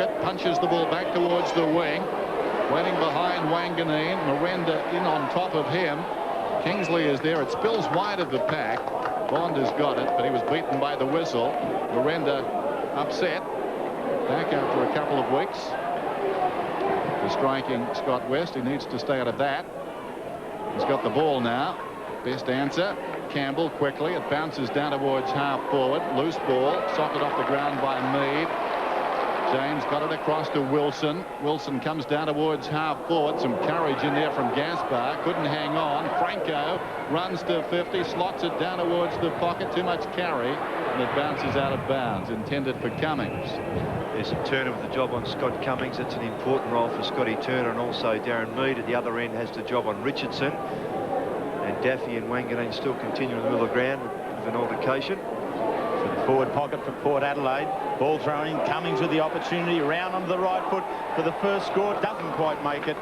pocket, punches the ball back towards the wing. Waiting behind Wanganeen. Miranda in on top of him. Kingsley is there. It spills wide of the pack. Bond has got it, but he was beaten by the whistle. Miranda upset. Back after a couple of weeks. For striking Scott West. He needs to stay out of that. He's got the ball now. Best answer. Campbell quickly. It bounces down towards half forward. Loose ball. Socked off the ground by Mead. James got it across to Wilson. Wilson comes down towards half forward. Some courage in there from Gaspar. Couldn't hang on. Franco runs to 50. Slots it down towards the pocket. Too much carry. And it bounces out of bounds. Intended for Cummings. There's Turner with the job on Scott Cummings. It's an important role for Scotty Turner. And also Darren Mead at the other end has the job on Richardson. And Daffy and Wanganeen still continue in the middle of the ground with an altercation. Forward pocket for Port Adelaide. Ball thrown in. Cummings with the opportunity. Round onto the right foot for the first score. Doesn't quite make it.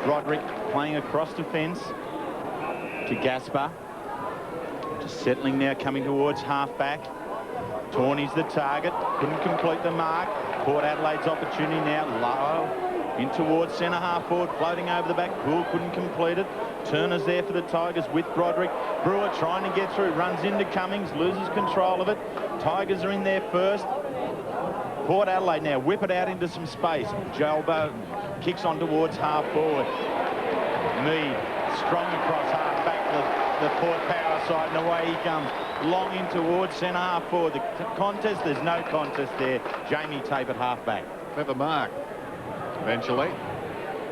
Broderick playing across defence to Gaspar. Just settling now, coming towards half-back. Tawney's the target. Couldn't complete the mark. Port Adelaide's opportunity now. Low in towards centre half forward. Floating over the back. Poole couldn't complete it. Turner's there for the Tigers with Broderick. Brewer trying to get through. Runs into Cummings. Loses control of it. Tigers are in there first. Port Adelaide now whip it out into some space. Joel Bowden kicks on towards half forward. Mead strong across half back the Port Power side, and away he comes. Long in towards centre half forward. The contest, there's no contest there. Jamie Tape at half back. Clever mark. Eventually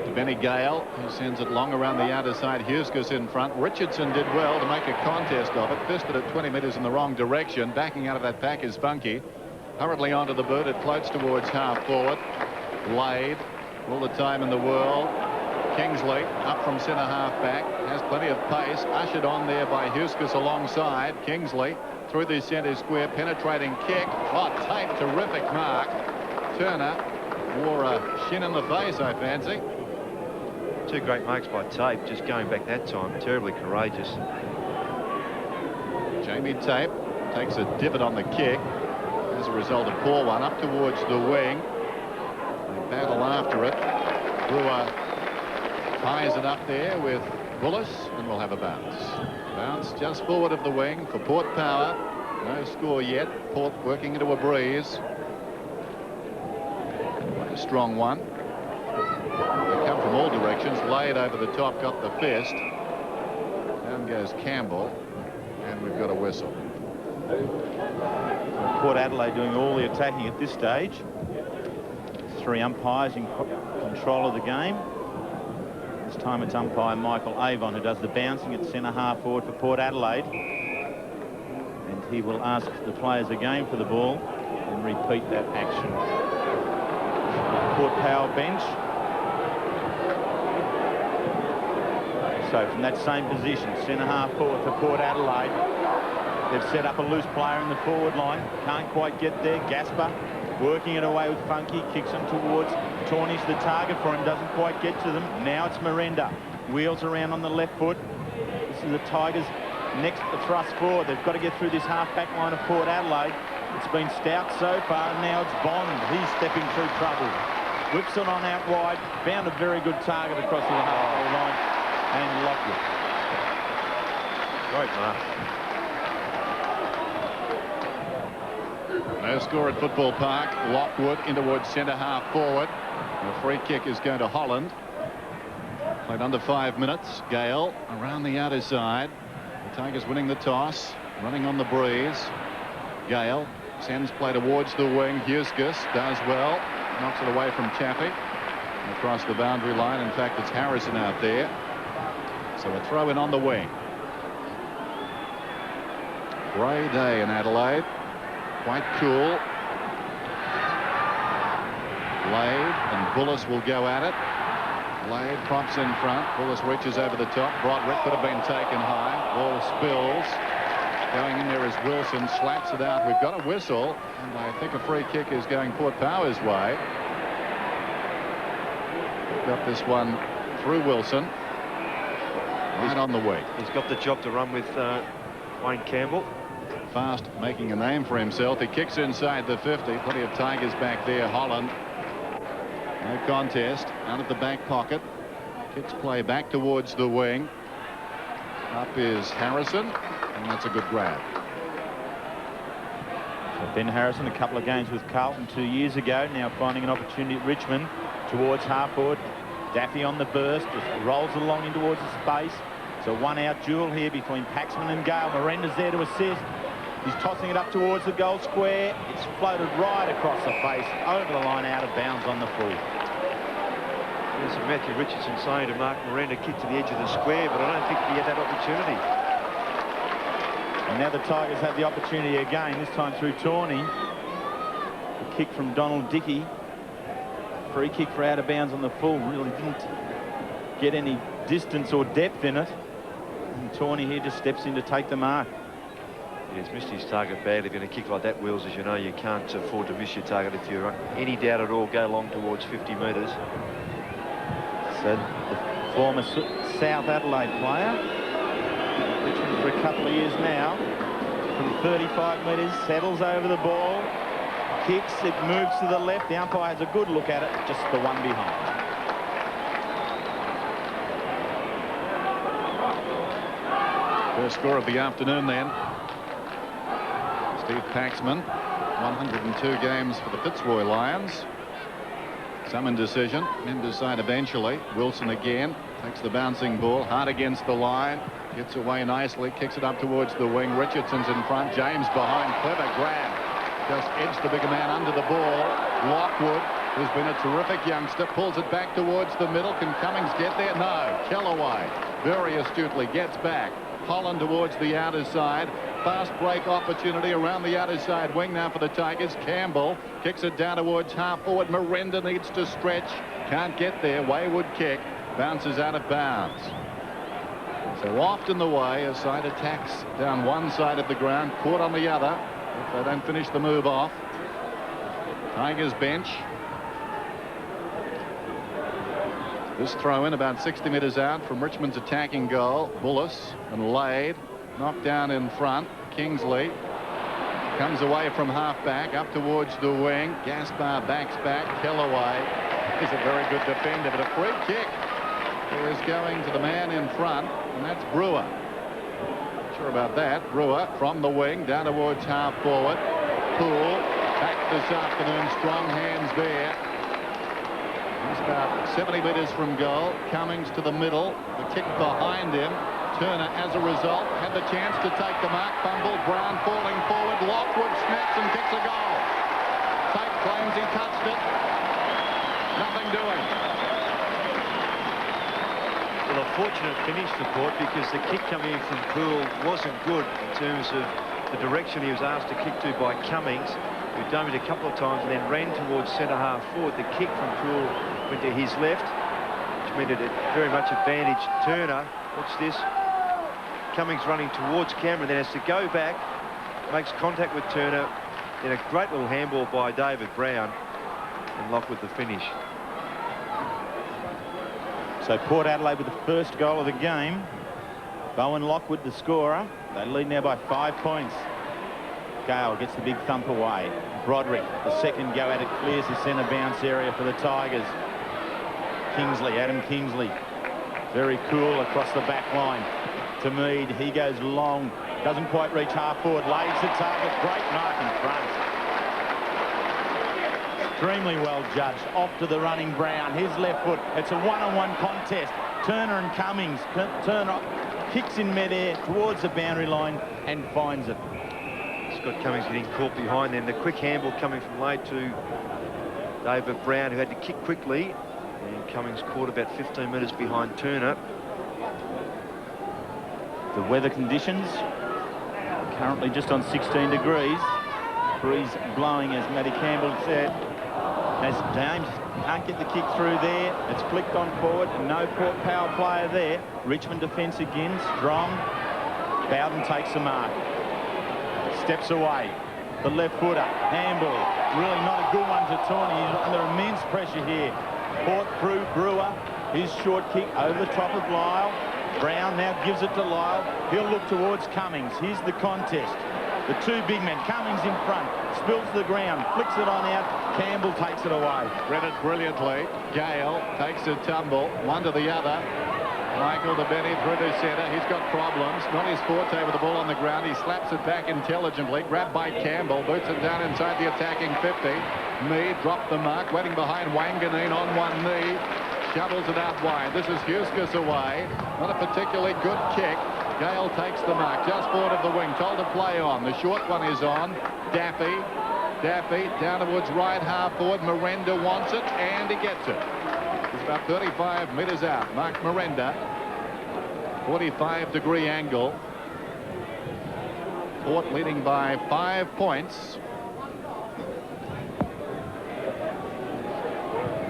to Benny Gale, who sends it long around the outer side. Huskis in front. Richardson did well to make a contest of it. Fisted it 20 metres in the wrong direction. Backing out of that pack is Funky. Hurriedly onto the boot. It floats towards half forward. Lade, all the time in the world. Kingsley up from centre half back. Has plenty of pace. Ushered on there by Huskis alongside. Kingsley through the centre square. Penetrating kick. Oh, Tape, terrific mark. Turner wore a shin in the face, I fancy. Two great marks by Tape, just going back that time. Terribly courageous. Jamie Tape takes a divot on the kick. As a result, a poor one up towards the wing. They battle after it. Brewer ties it up there with Bullis, and we'll have a bounce. Bounce just forward of the wing for Port Power. No score yet. Port working into a breeze. Quite a strong one. They come from all directions. Laid over the top, got the fist. Down goes Campbell, and we've got a whistle. Port Adelaide doing all the attacking at this stage. Three umpires in control of the game. This time it's umpire Michael Avon who does the bouncing at centre half forward for Port Adelaide. And he will ask the players again for the ball and repeat that action. Port Power bench. So from that same position, centre half forward for Port Adelaide. They've set up a loose player in the forward line. Can't quite get there. Gaspar working it away with Funky. Kicks him towards Tawney's the target for him. Doesn't quite get to them. Now it's Miranda. Wheels around on the left foot. This is the Tigers' next thrust forward. They've got to get through this half-back line of Port Adelaide. It's been stout so far, and now it's Bond. He's stepping through trouble. Whips it on out wide. Found a very good target across the half-back line and locked it. Great mark. No score at Football Park. Lockwood in towards centre half forward. The free kick is going to Holland. Played under 5 minutes. Gale around the outer side. The Tigers winning the toss. Running on the breeze. Gale sends play towards the wing. Huskis does well. Knocks it away from Chaffee. Across the boundary line. In fact, it's Harrison out there. So a throw in on the wing. Grey day in Adelaide. Quite cool. Lade and Bullis will go at it. Lade props in front. Bullis reaches over the top. Broderick could have been taken high. Ball spills. Going in there is Wilson. Slaps it out. We've got a whistle. And I think a free kick is going Port Power's way. Got this one through Wilson. Right on the wing. He's got the job to run with Wayne Campbell. Fast, making a name for himself. He kicks inside the 50. Plenty of Tigers back there. Holland No contest. Out of the back pocket. Kicks play back towards the wing. Up is Harrison, and that's a good grab. So Ben Harrison, a couple of games with Carlton 2 years ago, now finding an opportunity at Richmond towards half forward. Daffy on the burst, just rolls along in towards the space. It's a one-out duel here between Paxman and Gale. Miranda's there to assist. He's tossing it up towards the goal square. It's floated right across the face, over the line, out of bounds on the full. There's Matthew Richardson saying to Mark Miranda, kick to the edge of the square, but I don't think he had that opportunity. And now the Tigers have the opportunity again, this time through Tawney. A kick from Donald Dickey. Free kick for out of bounds on the full. Really didn't get any distance or depth in it. And Tawney here just steps in to take the mark. He's missed his target badly. If you're going to kick like that, Wills, as you know, you can't afford to miss your target. If you're any doubt at all, go long towards 50 metres. So the former South Adelaide player, Richmond for a couple of years now, from 35 metres, settles over the ball, kicks, it moves to the left. The umpire has a good look at it, just the one behind. First score of the afternoon then. Steve Paxman, 102 games for the Fitzroy Lions. Some indecision. Men decide eventually. Wilson again takes the bouncing ball hard against the line. Gets away nicely. Kicks it up towards the wing. Richardson's in front. James behind. Clever grab. Just edged the bigger man under the ball. Lockwood, who's been a terrific youngster, pulls it back towards the middle. Can Cummings get there? No. Kellaway very astutely gets back. Holland towards the outer side. Fast break opportunity around the outer side wing now for the Tigers. Campbell kicks it down towards half forward. Miranda needs to stretch. Can't get there. Wayward kick. Bounces out of bounds. So often the way a side attacks down one side of the ground, caught on the other if they don't finish the move off. Tigers bench. This throw in about 60 metres out from Richmond's attacking goal. Bullis and Lade knocked down in front. Kingsley comes away from half-back up towards the wing. Gaspar backs back. Kellaway is a very good defender, but a free kick is going to the man in front, and that's Brewer. Not sure about that. Brewer from the wing down towards half-forward. Poole back this afternoon. Strong hands there. He's about 70 metres from goal. Cummings to the middle. The kick behind him. Turner, as a result, had the chance to take the mark. Fumbled. Brown falling forward. Lockwood snaps and kicks a goal. Tate claims he touched it. Nothing doing. Well, a fortunate finish for Port, because the kick coming in from Poole wasn't good in terms of the direction he was asked to kick to by Cummings, who done it a couple of times and then ran towards centre half forward. The kick from Poole went to his left, which meant it very much advantaged Turner. Watch this. Cummings running towards Cameron, then has to go back, makes contact with Turner, then a great little handball by David Brown, and Lockwood the finish. So Port Adelaide with the first goal of the game. Bowen Lockwood the scorer. They lead now by 5 points. Gale gets the big thump away. Broderick, the second go at it, clears the centre bounce area for the Tigers. Kingsley, Adam Kingsley, very cool across the back line to Mead. He goes long, doesn't quite reach half forward, lays the target, great mark in front. Extremely well judged. Off to the running Brown, his left foot. It's a one-on-one contest. Turner and Cummings. Turner kicks in midair towards the boundary line and finds it. Scott Cummings getting caught behind them. The quick handball coming from Lade to David Brown, who had to kick quickly, and Cummings caught about 15 metres behind Turner. The weather conditions currently just on 16 degrees. Breeze blowing, as Matty Campbell said. As James can't get the kick through there. It's flicked on forward. No Port power player there. Richmond defence again. Strong. Bowden takes the mark. Steps away. The left footer. Handball. Really not a good one to Tawney. He's under immense pressure here. Port through Brewer. His short kick over the top of Lyle. Brown now gives it to Lyle. He'll look towards Cummings. Here's the contest. The two big men. Cummings in front. Spills to the ground. Flicks it on out. Campbell takes it away. Read it brilliantly. Gale takes a tumble. One to the other. Michael de Benny through to centre. He's got problems. Not his forte with the ball on the ground. He slaps it back intelligently. Grabbed by Campbell. Boots it down inside the attacking 50. Mead dropped the mark. Waiting behind Wanganeen on one knee. Shovels it out wide. This is Huskus away. Not a particularly good kick. Gale takes the mark. Just forward of the wing. Told to play on. The short one is on. Daffy down towards right half forward. Miranda wants it and he gets it. He's about 35 metres out. Mark Miranda. 45-degree angle. Port leading by 5 points.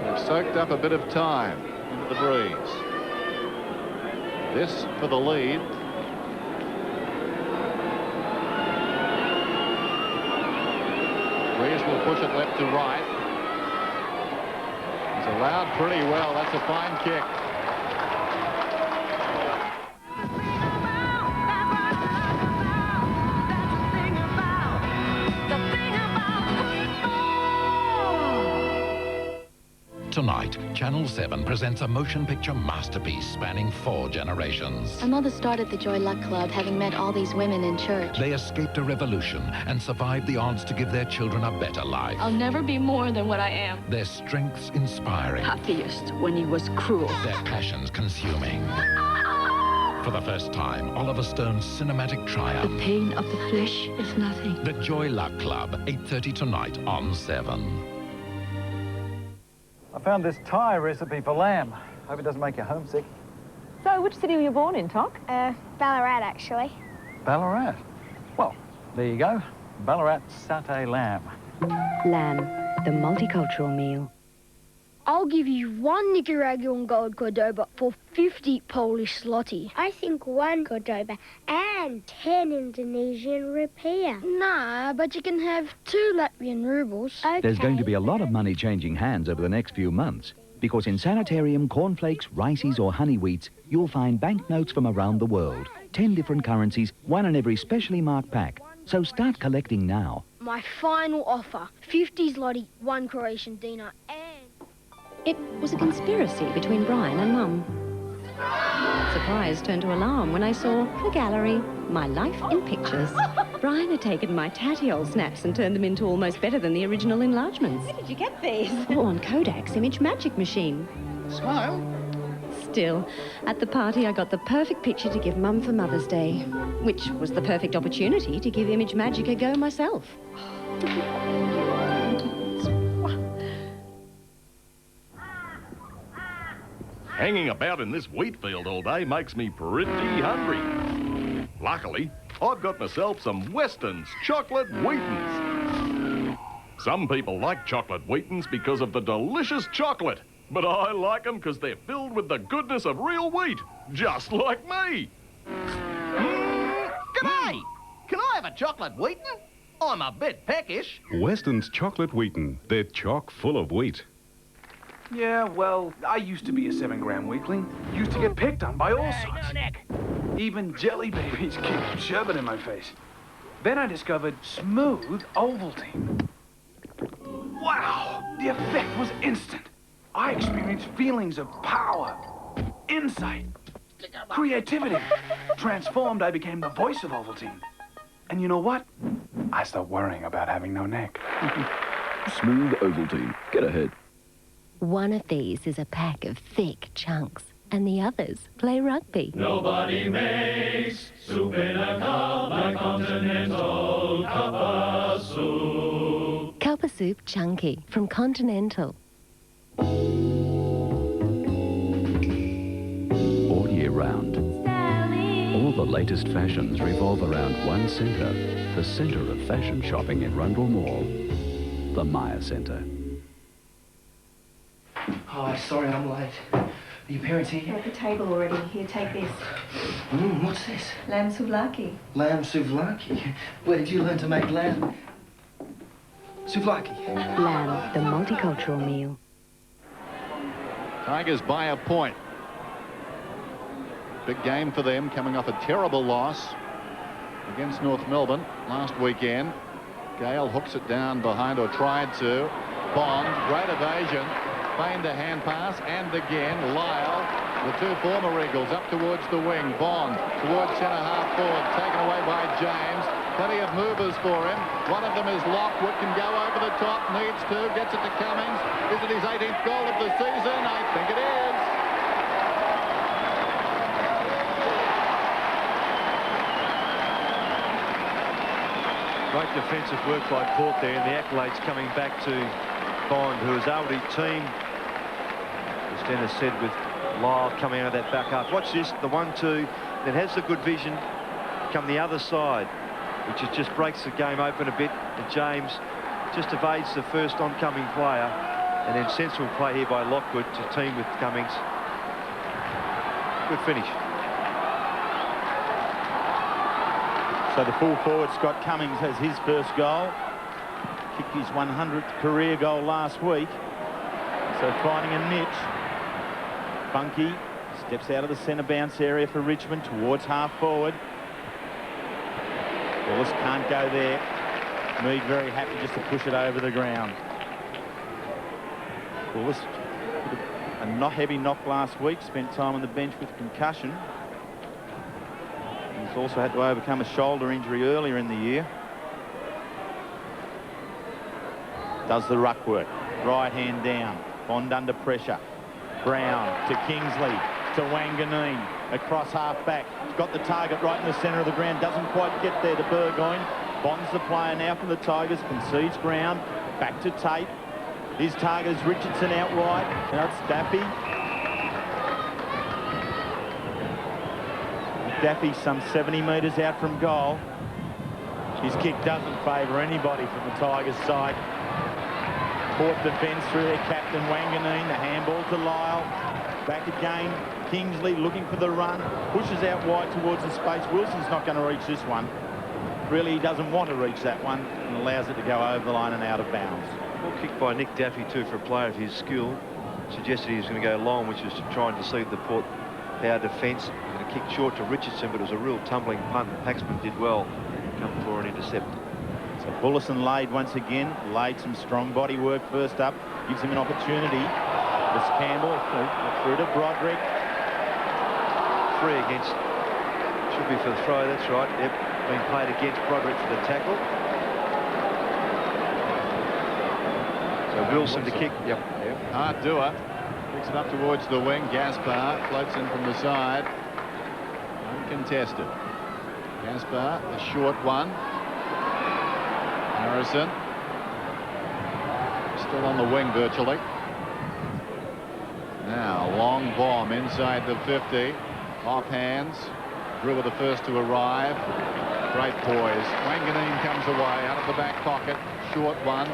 They've soaked up a bit of time into the breeze. This for the lead. Breeze will push it left to right. He's allowed pretty well. That's a fine kick. Tonight, Channel 7 presents a motion picture masterpiece spanning 4 generations. My mother started the Joy Luck Club, having met all these women in church. They escaped a revolution and survived the odds to give their children a better life. I'll never be more than what I am. Their strengths inspiring. Happiest when he was cruel. Their passions consuming. For the first time, Oliver Stone's cinematic triumph. The pain of the flesh is nothing. The Joy Luck Club, 8:30 tonight on 7. I found this Thai recipe for lamb. Hope it doesn't make you homesick. So, which city were you born in, Toc? Ballarat, actually. Ballarat. Well, there you go. Ballarat satay lamb. Lamb, the multicultural meal. I'll give you 1 Nicaraguan gold Cordoba for 50 Polish zloty. I think 1 Cordoba and 10 Indonesian rupiah. Nah, but you can have 2 Latvian rubles. Okay. There's going to be a lot of money changing hands over the next few months, because in Sanitarium, cornflakes, rices or honey wheats, you'll find banknotes from around the world. 10 different currencies, 1 in every specially marked pack. So start collecting now. My final offer, 50 zloty, 1 Croatian dinar, and... It was a conspiracy between Brian and Mum. Surprise turned to alarm when I saw the gallery, my life in pictures. Brian had taken my tatty old snaps and turned them into almost better than the original enlargements. Where did you get these? All on Kodak's Image Magic machine. Smile. Still, at the party I got the perfect picture to give Mum for Mother's Day, which was the perfect opportunity to give Image Magic a go myself. Hanging about in this wheat field all day makes me pretty hungry. Luckily, I've got myself some Weston's chocolate Wheatons. Some people like chocolate Wheatons because of the delicious chocolate, but I like them because they're filled with the goodness of real wheat, just like me. G'day! Can I have a chocolate Wheaton? I'm a bit peckish. Weston's chocolate Wheaton. They're chock full of wheat. Yeah, well, I used to be a 7-gram weakling. Used to get picked on by all sorts. Even jelly babies keep shoving in my face. Then I discovered smooth Ovaltine. Wow, the effect was instant. I experienced feelings of power, insight, creativity. Transformed, I became the voice of Ovaltine. And you know what? I stopped worrying about having no neck. Smooth Ovaltine. Get ahead. One of these is a pack of thick chunks, and the others play rugby. Nobody makes soup in a cup like Continental Cuppa Soup. Cuppa Soup Chunky from Continental. All year round, all the latest fashions revolve around one centre, the centre of fashion shopping in Rundle Mall, the Myer Centre. Oh, sorry I'm late. Are your parents here? They're at the table already. Here, take this. What's this? Lamb souvlaki. Lamb souvlaki? Where did you learn to make lamb souvlaki? Lamb, the multicultural meal. Tigers by a point. Big game for them, coming off a terrible loss. against North Melbourne last weekend. Gale hooks it down behind, or tried to. Bond, great evasion, feigned a hand pass, and again Lyle, the two former Eagles, up towards the wing. Bond towards centre half forward, taken away by James. Plenty of movers for him. One of them is Lockwood, can go over the top, needs to, gets it to Cummings. Is it his 18th goal of the season? I think it is. Great defensive work by Port there, and the accolades coming back to Bond, who has already teamed, as Dennis said, with Lyle coming out of that back half. Watch this, the 1-2 that has the good vision come the other side, which just breaks the game open a bit, and James just evades the first oncoming player, and then sensible play here by Lockwood to team with Cummings. Good finish. So the full forward, Scott Cummings, has his first goal. Kicked his 100th career goal last week. So finding a niche. Bunky steps out of the centre bounce area for Richmond towards half forward. Wallace can't go there. Mead very happy just to push it over the ground. Wallace, a not heavy knock last week, spent time on the bench with concussion. He's also had to overcome a shoulder injury earlier in the year. Does the ruck work. Right hand down. Bond under pressure. Brown to Kingsley to Wanganeen. Across half back. He's got the target right in the centre of the ground. Doesn't quite get there to Burgoyne. Bond's the player now for the Tigers. Concedes ground. Back to Tate. His target is Richardson out wide. Now it's Daffy. Daffy some 70 metres out from goal. His kick doesn't favour anybody from the Tigers' side. Port defence through their captain Wanganeen. The handball to Lyle. Back again. Kingsley looking for the run. Pushes out wide towards the space. Wilson's not going to reach this one. Really, he doesn't want to reach that one, and allows it to go over the line and out of bounds. Well kicked by Nick Daffy too, for a player of his skill. Suggested he was going to go long, which was to try and deceive the Port power defence. Going to kick short to Richardson, but it was a real tumbling punt, and Paxman did well. Come for an intercept. So Bullison laid once again. Laid some strong body work first up. Gives him an opportunity. This Campbell through to Broderick. Free against. Should be for the throw, that's right. Yep, being played against Broderick for the tackle. So Wilson to kick. Yep. Hard doer. Picks it up towards the wing. Gaspar floats in from the side. Uncontested. Gaspar, the short one. Harrison. Still on the wing virtually. Now, long bomb inside the 50. Off hands. Drew were the first to arrive. Great poise. Wanganeen comes away out of the back pocket. Short one.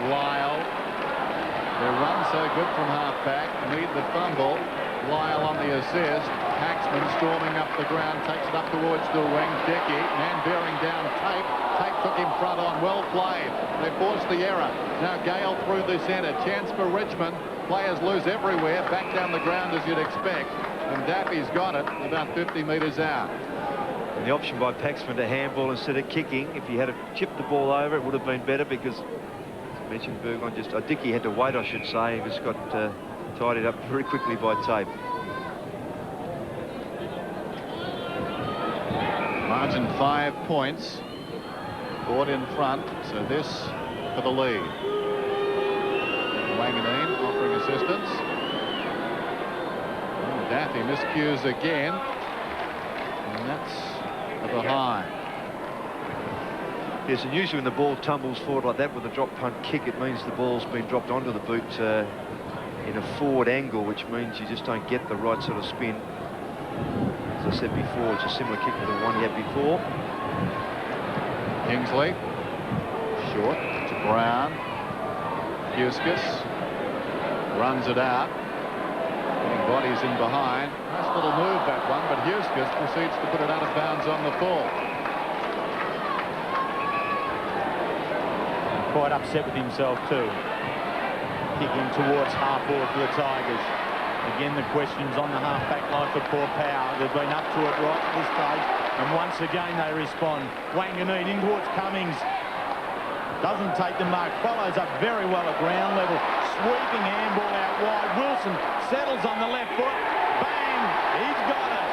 Lyle. Their run so good from half-back. Need the fumble. Lyle on the assist. Paxman storming up the ground. Takes it up towards the wing. Dickey. Man bearing down Tate. Tate took him front on. Well played. They forced the error. Now Gale through the centre. Chance for Richmond. Players lose everywhere. Back down the ground as you'd expect. And Daffy's got it about 50 metres out. And the option by Paxman to handball instead of kicking. If he had chipped the ball over, it would have been better, because mentioned Burgoyne just Dickey had to wait, I should say. He just got tidied up very quickly by Tape. Margin 5 points. Port in front, so this for the lead. Wanganeen offering assistance. Oh, Daffy miscues again, and that's a behind. Yes, and usually when the ball tumbles forward like that with a drop punt kick, it means the ball's been dropped onto the boot in a forward angle, which means you just don't get the right sort of spin. As I said before, it's a similar kick to the one he had before. Kingsley, short to Brown. Huskis runs it out. Getting bodies in behind. Nice little move, that one, but Huskis proceeds to put it out of bounds on the full. Quite upset with himself too. Kicking towards half forward for the Tigers. Again, the questions on the half-back line for Port Power. They've been up to it right at this stage. And once again they respond. Wanganeen in towards Cummings. Doesn't take the mark. Follows up very well at ground level. Sweeping handball out wide. Wilson settles on the left foot. Bang! He's got it.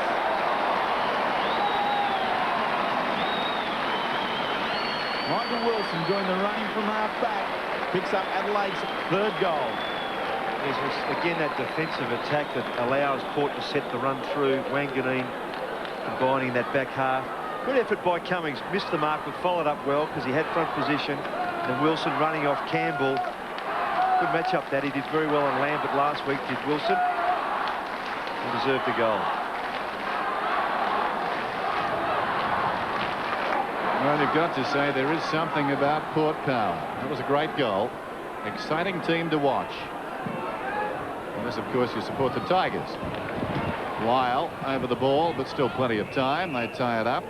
Michael Wilson doing the running from half back. Picks up Adelaide's third goal. There's again that defensive attack that allows Port to set the run through. Wanganeen combining that back half. Good effort by Cummings. Missed the mark, but followed up well because he had front position. And Wilson running off Campbell. Good match-up that. He did very well on Lambert last week, did Wilson. He deserved the goal. Well, you've got to say there is something about Port Power. That was a great goal. Exciting team to watch. Unless, of course, you support the Tigers. Lyle over the ball, but still plenty of time. They tie it up.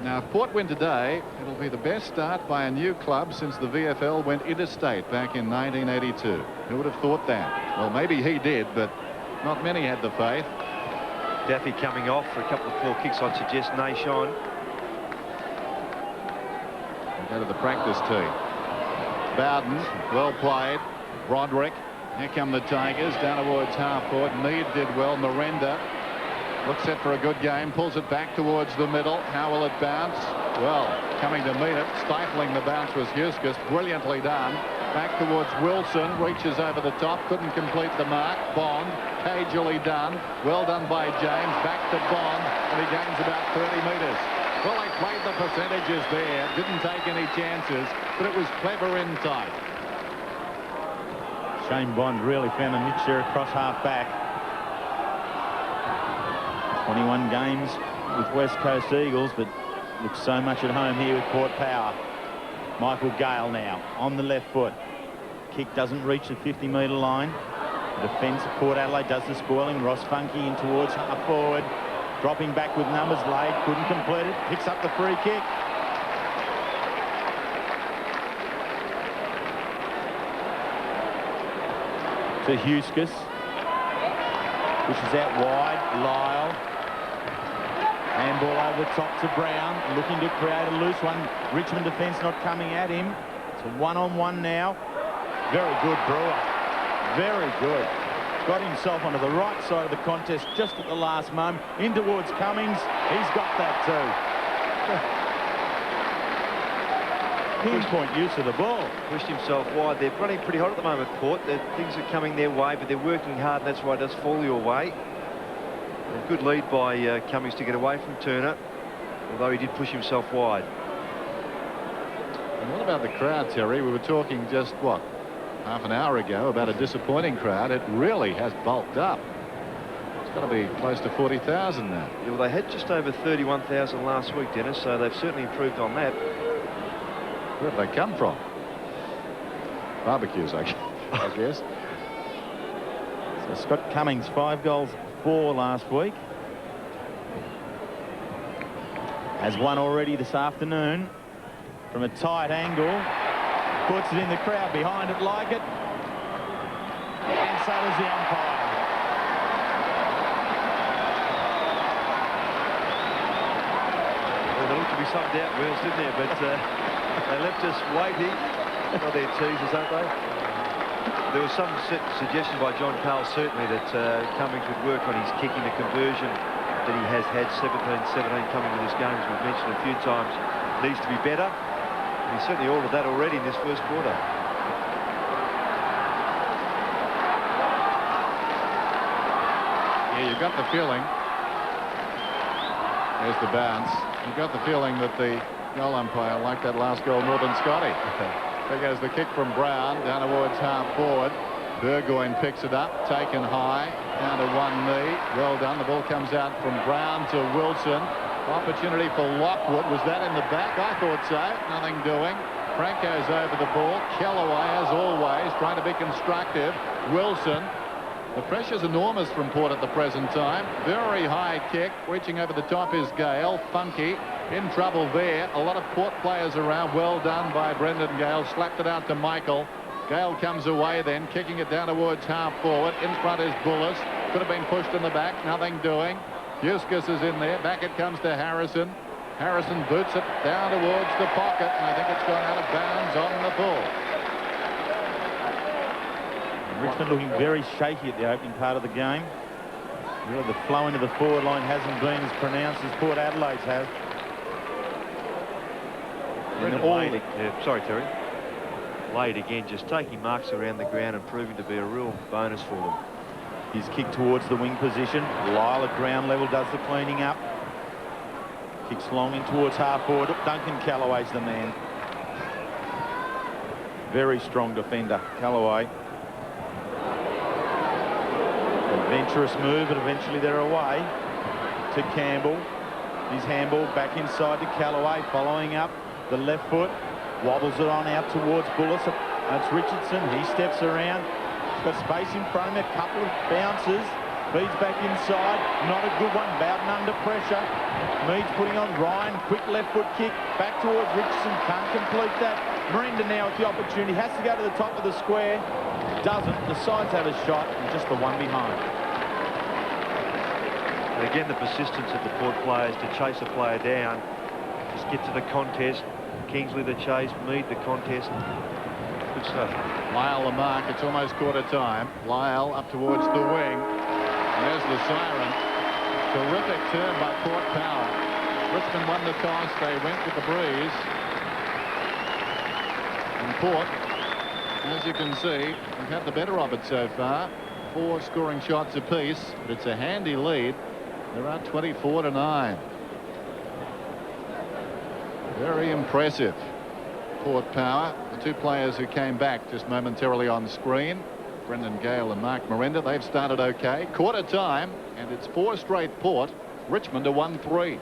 Now, if Port win today, it'll be the best start by a new club since the VFL went interstate back in 1982. Who would have thought that? Well, maybe he did, but not many had the faith. Daffy coming off for a couple of poor kicks, I'd suggest Nation. Go to the practice team. Bowden, well played. Broderick. Here come the Tigers down towards half forward. Mead did well. Narendra looks set for a good game. Pulls it back towards the middle. How will it bounce? Well, coming to meet it. Stifling the bounce was Huskus. Brilliantly done. Back towards Wilson. Reaches over the top. Couldn't complete the mark. Bond. Cagily done. Well done by James. Back to Bond. And he gains about 30 metres. Well, they played the percentages there. Didn't take any chances. But it was clever in tight. Shane Bond really found a niche there across half back. 21 games with West Coast Eagles, but looks so much at home here with Port Power. Michael Gale now on the left foot. Kick doesn't reach the 50-metre line. The defence of Port Adelaide does the spoiling. Ross Funky in towards half forward. Dropping back with numbers laid. Couldn't complete it. Picks up the free kick. To Huskus. Pushes out wide. Lyle. Handball over the top to Brown. Looking to create a loose one. Richmond defence not coming at him. It's a one-on-one now. Very good, Brewer. Very good. Got himself onto the right side of the contest just at the last moment. In towards Cummings. He's got that too. Pinpoint use of the ball. Pushed himself wide. They're running pretty hot at the moment, Port. Things are coming their way, but they're working hard, and that's why it does fall your way. A good lead by Cummings to get away from Turner, although he did push himself wide. And what about the crowd, Terry? We were talking just, what, half an hour ago about a disappointing crowd. It really has bulked up. It's got to be close to 40,000 now. Yeah, well, they had just over 31,000 last week, Dennis, so they've certainly improved on that. Where have they come from? Barbecues, I guess. So Scott Cummings, 5 goals, 4 last week. Has one already this afternoon from a tight angle. Puts it in the crowd behind it, like it. And so does the umpire. Well, there looked to be some doubt, Wills, didn't there? But they left us waiting. Well, they're teasers, aren't they? There was some suggestion by John Carl, certainly, that Cummings would work on his kicking, the conversion that he has had 17-17 coming to this game, as we've mentioned a few times, needs to be better. And he certainly ordered that already in this first quarter. Yeah, you've got the feeling. There's the bounce. You've got the feeling that the goal umpire liked that last goal more than Scotty. There goes the kick from Brown down towards half forward. Burgoyne picks it up, taken high, down to one knee. Well done. The ball comes out from Brown to Wilson. Opportunity for Lockwood. Was that in the back? I thought so. Nothing doing. Franco's over the ball. Kellaway, as always, trying to be constructive. Wilson. The pressure's enormous from Port at the present time. Very high kick. Reaching over the top is Gale. Funky. In trouble there. A lot of Port players around. Well done by Brendan Gale. Slapped it out to Michael. Gale comes away then, kicking it down towards half forward. In front is Bullis. Could have been pushed in the back. Nothing doing. Huskus is in there. Back it comes to Harrison. Harrison boots it down towards the pocket, and I think it's gone out of bounds on the full. Richmond looking very shaky at the opening part of the game. Really, the flow into the forward line hasn't been as pronounced as Port Adelaide's has. Sorry, Terry. Lade again, just taking marks around the ground and proving to be a real bonus for them. His kick towards the wing position. Lyle at ground level does the cleaning up. Kicks long in towards half forward. Duncan Callaway's the man. Very strong defender, Callaway. Adventurous move, but eventually they're away to Campbell. His handball back inside to Callaway, following up the left foot. Wobbles it on out towards Bullis. That's Richardson. He steps around. He's got space in front of him. A couple of bounces. Feeds back inside. Not a good one. Bowden under pressure. Meads putting on Ryan. Quick left foot kick. Back towards Richardson. Can't complete that. Miranda now with the opportunity. Has to go to the top of the square. Doesn't. The sides have a shot. And just the one behind. And again, the persistence of the Port players to chase a player down. Just get to the contest. Kingsley the chase. Mead the contest. Good stuff. Lyle the mark. It's almost quarter time. Lyle up towards the wing. There's the siren. Terrific turn by Port Power. Richmond won the toss. They went with the breeze. And Port, as you can see, have had the better of it so far. 4 scoring shots apiece, but it's a handy lead. They're at 24-9. Very impressive. Port Power. The 2 players who came back just momentarily on screen, Brendan Gale and Mark Miranda, they've started okay. Quarter time, and it's 4 straight Port. Richmond are 1-3.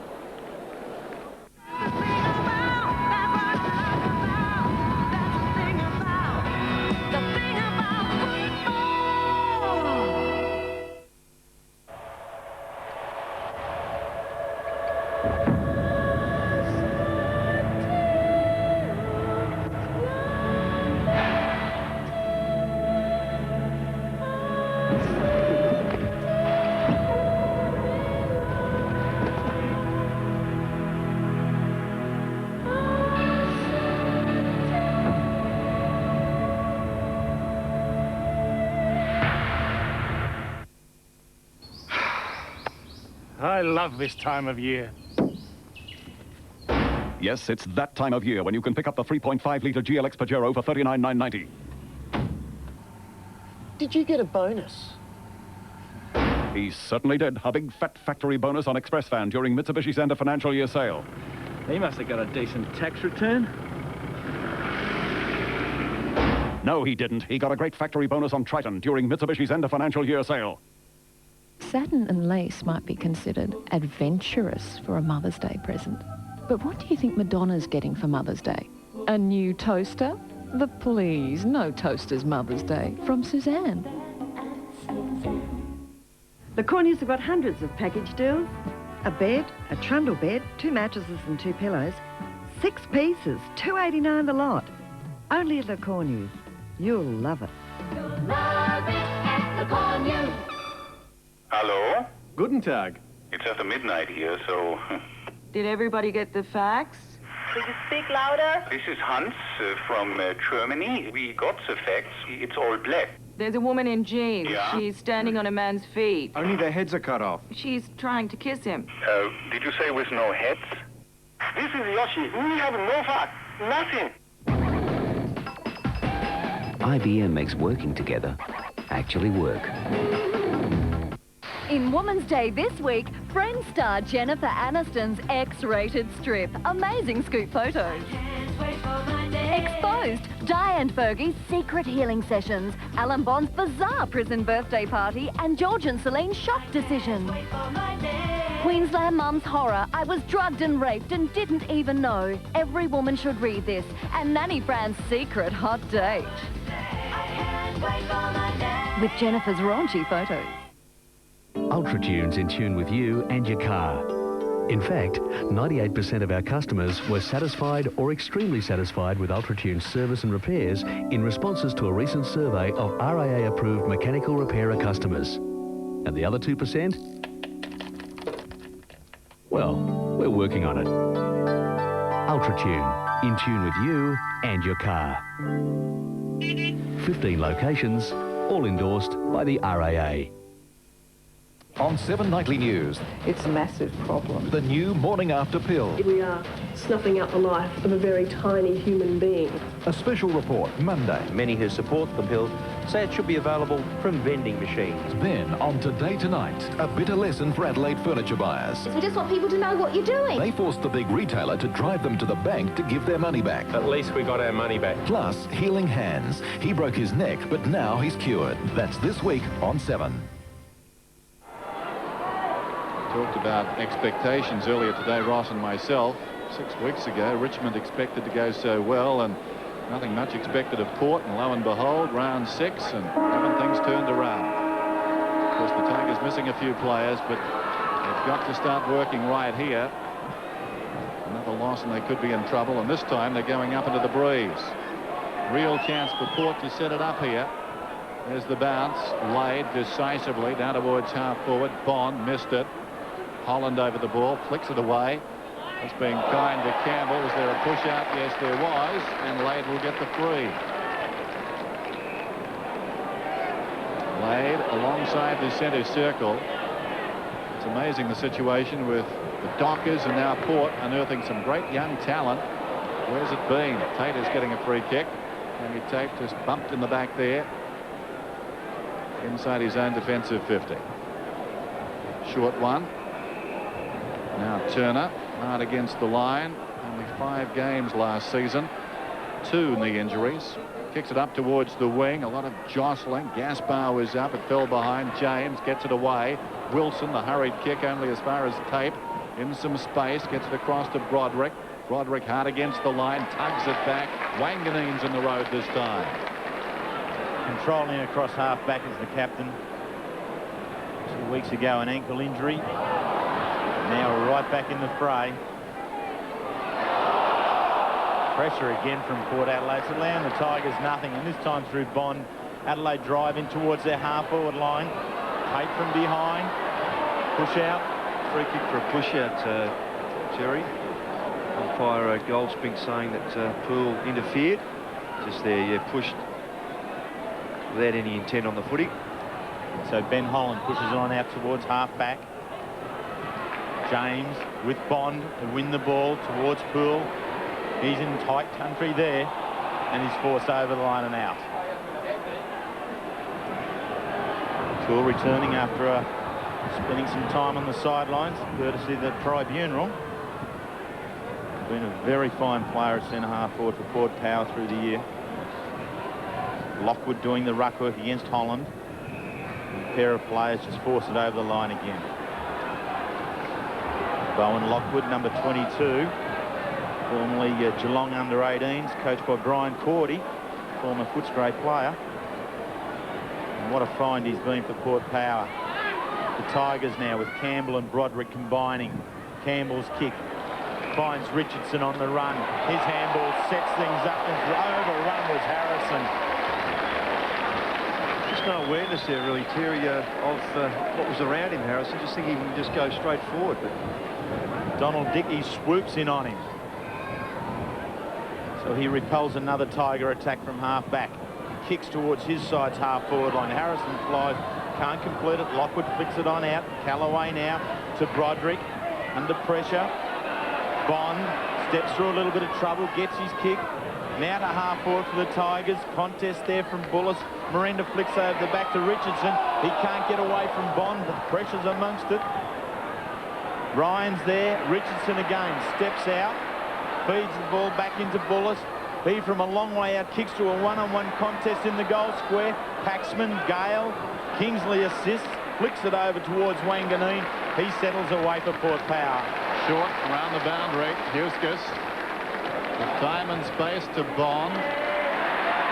I love this time of year. Yes, it's that time of year when you can pick up the 3.5-litre GLX Pajero for $39,990. Did you get a bonus? He certainly did. A big fat factory bonus on Express Van during Mitsubishi's end of financial year sale. He must have got a decent tax return. No, he didn't. He got a great factory bonus on Triton during Mitsubishi's end of financial year sale. Satin and lace might be considered adventurous for a Mother's Day present. But what do you think Madonna's getting for Mother's Day? A new toaster? The please, no toasters Mother's Day from Suzanne. The Cornews have got hundreds of package deals. A bed, a trundle bed, 2 mattresses and 2 pillows. 6 pieces, $2.89 the lot. Only at the Cornews. You'll love it. You'll love it at the Cornews. Hello? Guten Tag. It's after midnight here, so... Did everybody get the fax? Could you speak louder? This is Hans from Germany. We got the facts. It's all black. There's a woman in jeans. Yeah? She's standing on a man's feet. Only their heads are cut off. She's trying to kiss him. Did you say with no heads? This is Yoshi. We have no facts. Nothing. IBM makes working together actually work. In Woman's Day this week, Friends star Jennifer Aniston's X-rated strip. Amazing scoop photos. Exposed, Diane Fergie's secret healing sessions, Alan Bond's bizarre prison birthday party, and George and Celine's shock decision. Queensland mum's horror. I was drugged and raped and didn't even know. Every woman should read this. And Nanny Fran's secret hot date. With Jennifer's raunchy photos. UltraTune's in tune with you and your car. In fact, 98% of our customers were satisfied or extremely satisfied with UltraTune's service and repairs in responses to a recent survey of RAA-approved mechanical repairer customers. And the other 2%? Well, We're working on it. Ultratune, in tune with you and your car. 15 locations, all endorsed by the RAA. On 7 Nightly News, it's a massive problem. the new morning after pill. We are snuffing out the life of a very tiny human being. A special report Monday. Many who support the pill say it should be available from vending machines. Then on Today Tonight, a bitter lesson for Adelaide furniture buyers. We just want people to know what you're doing. They forced the big retailer to drive them to the bank to give their money back. At least we got our money back. Plus, healing hands. He broke his neck, but now he's cured. That's this week on 7. Talked about expectations earlier today, Ross and myself. 6 weeks ago, Richmond expected to go so well, and nothing much expected of Port, and lo and behold, round 6, and everything's turned around. Of course, the Tigers missing a few players, but they've got to start working right here. Another loss, and they could be in trouble, and this time they're going up into the breeze. Real chance for Port to set it up here. There's the bounce, laid decisively down towards half forward. Bond missed it. Holland over the ball, flicks it away. That's being kind to Campbell. Was there a push out? Yes, there was. And Lade will get the free. Lade alongside the centre circle. It's amazing the situation with the Dockers and now Port unearthing some great young talent. Where's it been? Tater's getting a free kick. Maybe Tate just bumped in the back there. Inside his own defensive 50. Short one. Now Turner, hard against the line. Only 5 games last season. 2 knee injuries. Kicks it up towards the wing. A lot of jostling. Gaspar was up. It fell behind. James gets it away. Wilson, the hurried kick only as far as Tape. In some space. Gets it across to Broderick. Broderick hard against the line. Tugs it back. Wanganeen's in the road this time. Controlling across half-back is the captain. 2 weeks ago, an ankle injury. Now right back in the fray. Pressure again from Port Adelaide. It's allowing the Tigers nothing, and this time through Bond. Adelaide drive in towards their half-forward line. Tate from behind. Push out. Free kick for a push out, Jerry. Umpire Goldspink saying that Poole interfered. Just there, yeah, pushed without any intent on the footy. So Ben Holland pushes it on out towards half-back. James with Bond to win the ball towards Poole. He's in tight country there, and he's forced over the line and out. Poole returning after spending some time on the sidelines, courtesy of the tribunal. Been a very fine player at centre-half forward for Port Power through the year. Lockwood doing the ruck work against Holland. A pair of players just force it over the line again. Bowen Lockwood, number 22, formerly Geelong under-18s, coached by Brian Cordy, former Footscray player. And what a find he's been for Port Power. The Tigers now with Campbell and Broderick combining. Campbell's kick finds Richardson on the run. His handball sets things up, and overrun was Harrison. Just no awareness there, really, Terry, of what was around him, Harrison. Just think he can just go straight forward. But Donald Dickey swoops in on him. So he repels another Tiger attack from half-back. Kicks towards his side's half-forward line. Harrison flies, can't complete it. Lockwood flicks it on out. Callaway now to Broderick. Under pressure. Bond steps through a little bit of trouble, gets his kick. Now to half-forward for the Tigers. Contest there from Bullis. Miranda flicks over the back to Richardson. He can't get away from Bond. The pressure's amongst it. Ryan's there. Richardson again steps out. Feeds the ball back into Bullis. He from a long way out kicks to a one-on-one contest in the goal square. Paxman, Gale, Kingsley assists. Flicks it over towards Wanganeen. He settles away for Port Power. Short around the boundary. Huskus. Time and space to Bond.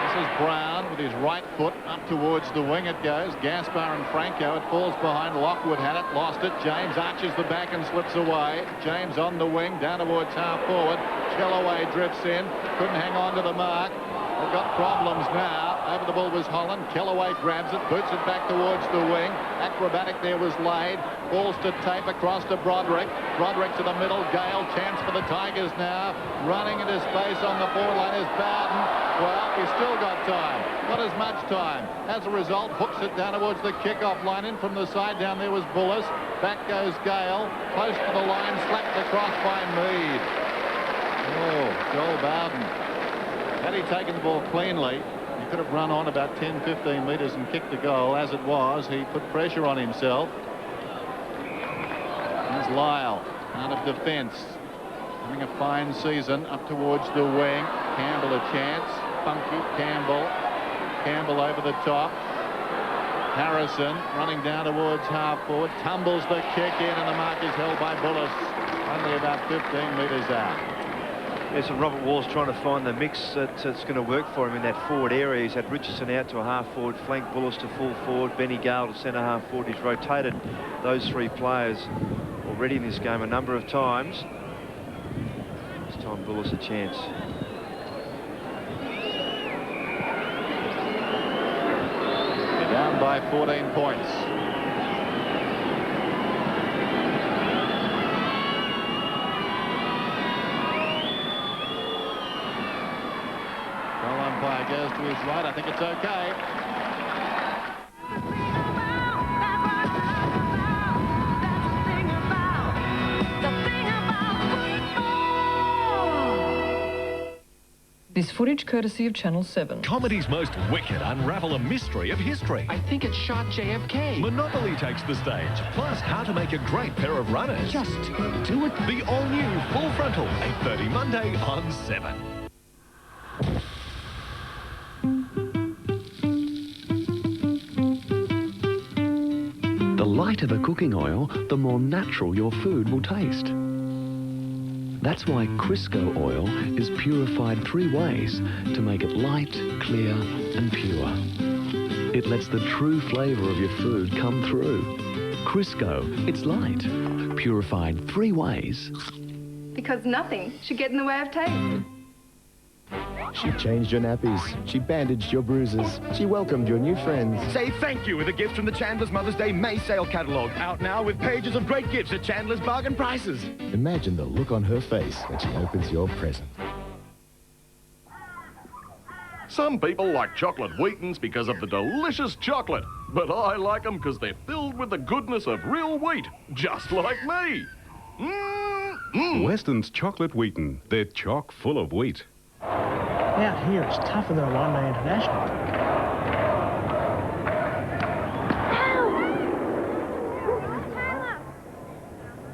This is Brown with his right foot up towards the wing. It goes. Gaspar and Franco. It falls behind. Lockwood had it, lost it. James arches the back and slips away. James on the wing, down towards half forward. Kellaway drifts in. Couldn't hang on to the mark. They've got problems now. over the ball was Holland. Kellaway grabs it, boots it back towards the wing. Acrobatic there was Lade. Balls to Tape across to Broderick. Broderick to the middle. Gale, chance for the Tigers now. Running into space on the forward line is Bowden. Well, he's still got time. Not as much time. As a result, hooks it down towards the kick-off line. In from the side down there was Bullis. Back goes Gale. Close to the line, slapped across by Mead. Oh, Joel Bowden. Had he taken the ball cleanly, he could have run on about 10-15 metres and kicked the goal. As it was, he put pressure on himself. There's Lyle out of defence, having a fine season up towards the wing. Campbell a chance. Funky Campbell. Campbell over the top. Harrison running down towards half forward. Tumbles the kick in, and the mark is held by Bullis. Only about 15 metres out. Yes, and Robert Wall's trying to find the mix that's going to work for him in that forward area. He's had Richardson out to a half-forward flank, Bullis to full forward, Benny Gale to centre half-forward. He's rotated those three players already in this game a number of times. This time Bullis a chance. Down by 14 points. Umpire goes to his right. I think it's okay. This footage courtesy of Channel 7. Comedy's most wicked unravel a mystery of history. I think it shot JFK. Monopoly takes the stage, plus how to make a great pair of runners. Just do it. The all-new Full Frontal, 8:30 Monday on 7. The lighter the cooking oil, the more natural your food will taste. That's why Crisco oil is purified 3 ways to make it light, clear and pure. It lets the true flavour of your food come through. Crisco, it's light, purified 3 ways. Because nothing should get in the way of taste. She changed your nappies. She bandaged your bruises. She welcomed your new friends. Say thank you with a gift from the Chandler's Mother's Day May sale catalogue. Out now with pages of great gifts at Chandler's bargain prices. Imagine the look on her face when she opens your present. Some people like chocolate Wheatons because of the delicious chocolate, but I like them because they're filled with the goodness of real wheat, just like me. Weston's Chocolate Wheaton. They're chock full of wheat. Out here, it's tougher than a one-day international.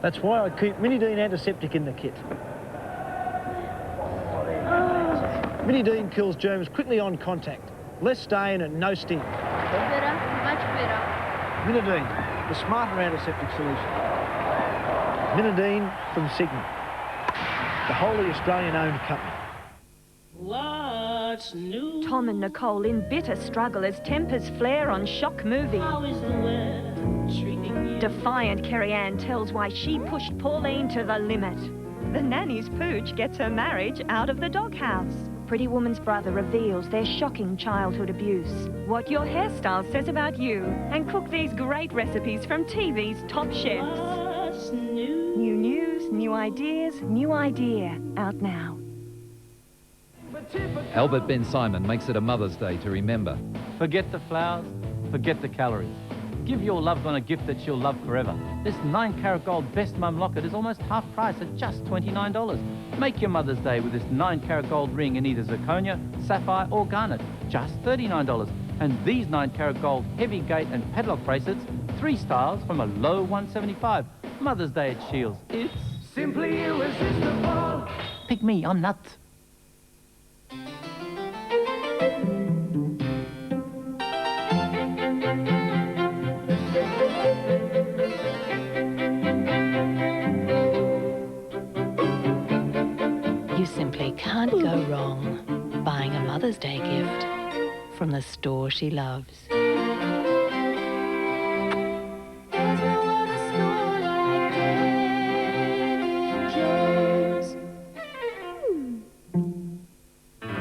That's why I keep Mini-Dean antiseptic in the kit. Mini-Dean kills germs quickly on contact. Less stain and no sting. Better, much better. Mini-Dean, the smarter antiseptic solution. Mini-Dean from Sigma, the wholly Australian-owned company. What's new? Tom and Nicole in bitter struggle as tempers flare on shock movie. How is the weather treating you? Defiant Carrie-Anne tells why she pushed Pauline to the limit. The nanny's pooch gets her marriage out of the doghouse. Pretty Woman's brother reveals their shocking childhood abuse. What your hairstyle says about you. And cook these great recipes from TV's top chefs. What's new? New news, new ideas, new idea. Out now. Albert Ben Simon makes it a Mother's Day to remember. Forget the flowers, forget the calories. Give your loved one a gift that she'll love forever. This 9-carat gold Best Mum locket is almost half price at just $29. Make your Mother's Day with this 9-carat gold ring in either zirconia, sapphire or garnet, just $39. And these 9-carat gold heavy gate and padlock bracelets, 3 styles from a low $175. Mother's Day at Shields. It's Simply irresistible. Pick me, I'm nuts. You simply can't go wrong buying a Mother's Day gift from the store she loves.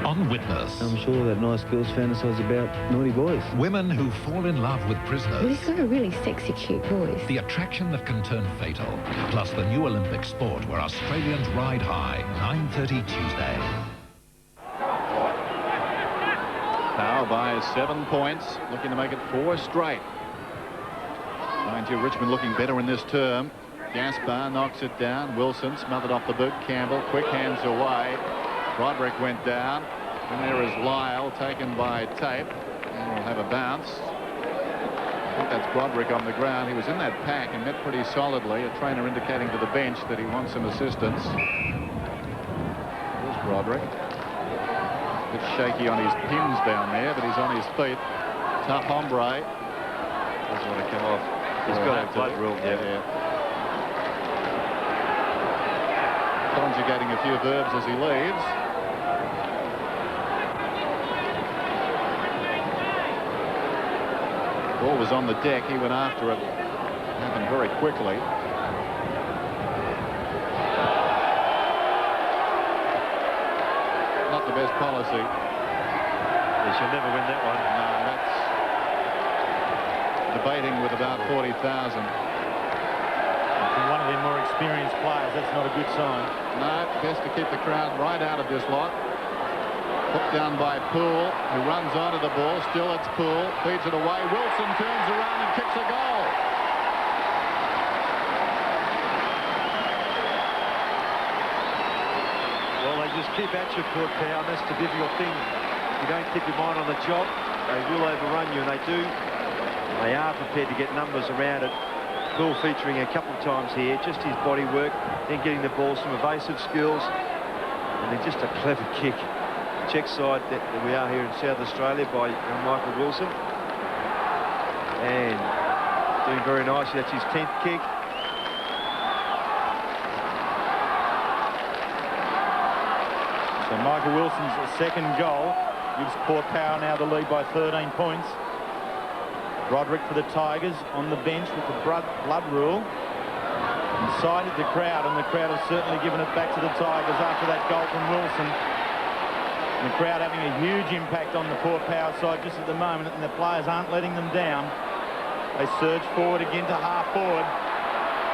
On Whitmer, Christmas. I'm sure that nice girls fantasize about naughty boys. Women who fall in love with Well, prisoners. he's got a really sexy, cute voice. The attraction that can turn fatal. Plus the new Olympic sport where Australians ride high. 9:30 Tuesday. Power by 7 points, looking to make it 4 straight. Mind you, Richmond looking better in this term. Gaspar knocks it down. Wilson smothered off the boot. Campbell, quick hands away. Broderick went down. And there is Lyle, taken by Tape. And will have a bounce. I think that's Broderick on the ground. He was in that pack and met pretty solidly. A trainer indicating to the bench that he wants some assistance. There's Broderick. A bit shaky on his pins down there, but he's on his feet. Tough hombre. Doesn't want to come off. He's got a blood rule. Yeah. Conjugating a few verbs as he leaves. Ball was on the deck. He went after it. Happened very quickly. Not the best policy. They should never win that one. No, that's debating with about 40,000. From one of their more experienced players, that's not a good sign. No, best to keep the crowd right out of this lot. Put down by Poole, who runs onto the ball. Still it's Poole, feeds it away. Wilson turns around and kicks a goal. Well, they just keep at you, Port Power, and that's the difficult thing. You don't keep your mind on the job, they will overrun you, and they do. They are prepared to get numbers around it. Poole featuring a couple of times here, just his body work, then getting the ball, some evasive skills, and then just a clever kick. Check side that we are here in South Australia by Michael Wilson. And doing very nicely. That's his 10th kick. So Michael Wilson's second goal gives Port Power now the lead by 13 points. Broderick for the Tigers on the bench with the blood rule. Incited the crowd, and the crowd has certainly given it back to the Tigers after that goal from Wilson. And the crowd having a huge impact on the Port Power side just at the moment, and the players aren't letting them down. They surge forward again to half forward,